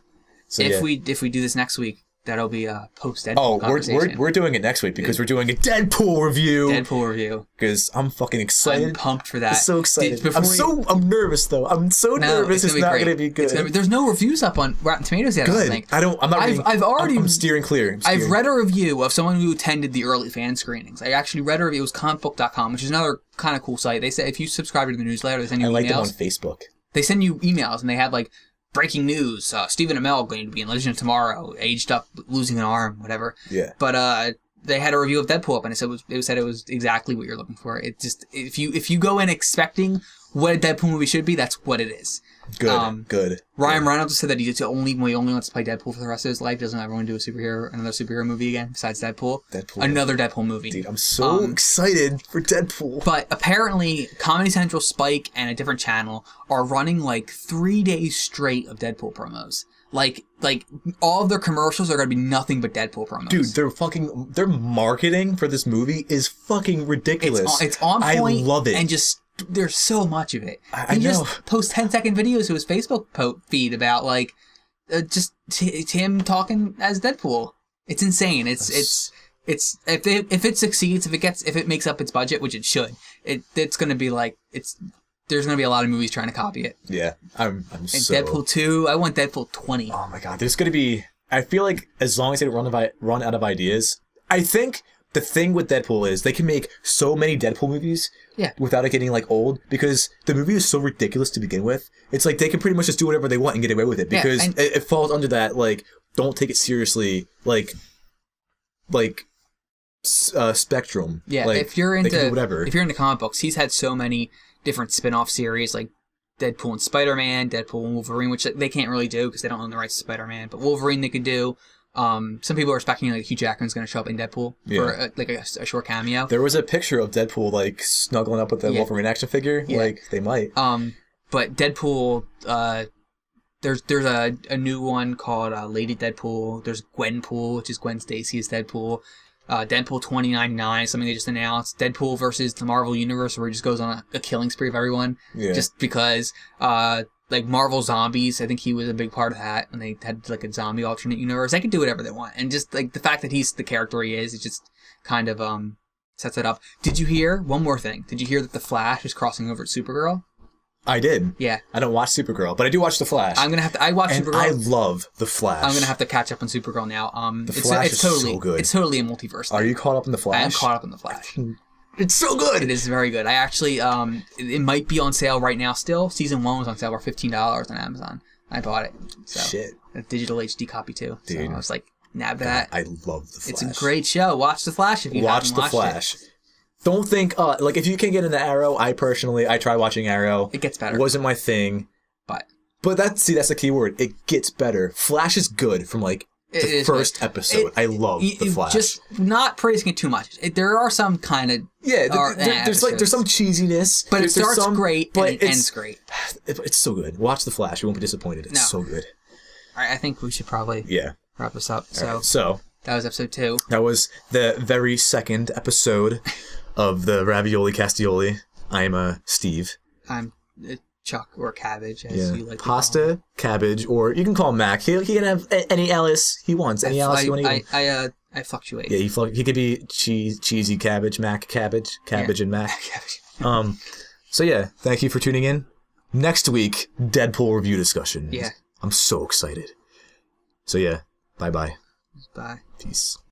if we do this next week, that'll be a post-Deadpool conversation. We're doing it next week because we're doing a Deadpool review. Deadpool review. Because I'm fucking excited. I'm pumped for that. I'm so excited. I'm nervous though. I'm so nervous. It's not gonna be good. There's no reviews up on Rotten Tomatoes yet. Good. I don't think. I'm not. I'm steering clear. I've read a review of someone who attended the early fan screenings. I actually read a review. It was comicbook.com, which is another kind of cool site. They say if you subscribe to the newsletter, they send you emails. I like them on Facebook. They send you emails, and they had like. Breaking news, Stephen Amell going to be in Legend of Tomorrow, aged up, losing an arm, whatever. Yeah. But they had a review of Deadpool up, and it said it was exactly what you're looking for. It just, if you go in expecting what a Deadpool movie should be, that's what it is. Good, good. Ryan Reynolds said that he only wants to play Deadpool for the rest of his life. Doesn't ever want to do another superhero movie again besides Deadpool. Another Deadpool movie. Dude, I'm so excited for Deadpool. But apparently, Comedy Central, Spike, and a different channel are running like 3 days straight of Deadpool promos. Like all of their commercials are going to be nothing but Deadpool promos. Dude, their marketing for this movie is fucking ridiculous. It's on point. I love it. And just there's so much of it. I know. Just posts 10-second videos to his Facebook feed about like just him talking as Deadpool. It's insane. It's if it succeeds, if it makes up its budget, which it should, it's going to be like there's going to be a lot of movies trying to copy it. Yeah, I'm so... Deadpool 2, I want Deadpool 20. Oh my god, there's going to be... I feel like as long as they don't run out of ideas, I think the thing with Deadpool is they can make so many Deadpool movies without it getting like old, because the movie is so ridiculous to begin with. It's like they can pretty much just do whatever they want and get away with it, because it falls under that, like, don't take it seriously, like spectrum. Yeah, like, if you're into whatever. If you're into comic books, he's had so many different spin-off series, like Deadpool and Spider-Man, Deadpool and Wolverine, which they can't really do because they don't own the rights to Spider-Man, but Wolverine they could do. Some people are speculating like Hugh Jackman's going to show up in Deadpool for a short cameo. There was a picture of Deadpool like snuggling up with the Wolverine action figure. Yeah. Like they might. But Deadpool, there's a new one called Lady Deadpool. There's Gwenpool, which is Gwen Stacy as Deadpool. Deadpool 2099, something they just announced. Deadpool versus the Marvel Universe, where he just goes on a killing spree of everyone. Yeah. Just because, like Marvel Zombies, I think he was a big part of that, and they had like a zombie alternate universe. They can do whatever they want, and just like the fact that he's the character he is, it just kind of sets it up. Did you hear one more thing? Did you hear that the Flash is crossing over to Supergirl? I did. Yeah. I don't watch Supergirl, but I do watch The Flash. I watch Supergirl. I love The Flash. I'm gonna have to catch up on Supergirl now. The Flash is so good. It's totally a multiverse thing. Are you caught up in The Flash? I am caught up in The Flash. It's so good. It is very good. I actually, it might be on sale right now still. Season 1 was on sale for $15 on Amazon. I bought it. So, shit. A digital HD copy too. Dude. So I was like, nab that. I love The Flash. It's a great show. Watch The Flash if you haven't watched it. Watch The Flash. Don't think, like, if you can get into Arrow, I tried watching Arrow. It gets better. It wasn't my thing. But that's the key word. It gets better. Flash is good from, like, the first episode. I love The Flash. Just not praising it too much. There are some kind of... Yeah, there's some cheesiness. But it starts great and it ends great. It's so good. Watch The Flash. You won't be disappointed. It's so good. All right, I think we should probably wrap this up. So that was episode 2. That was the very second episode of the Ravioli Castioli. I'm Steve. I'm Chuck, or Cabbage, as you like to Pasta, call him. Cabbage, or you can call him Mac. He can have any alias he wants. Any alias you want to use. I I fluctuate. Yeah, he could be cheesy cabbage, mac cabbage, and mac. So yeah, thank you for tuning in. Next week, Deadpool review discussion. Yeah. I'm so excited. So yeah, bye-bye. Bye. Peace.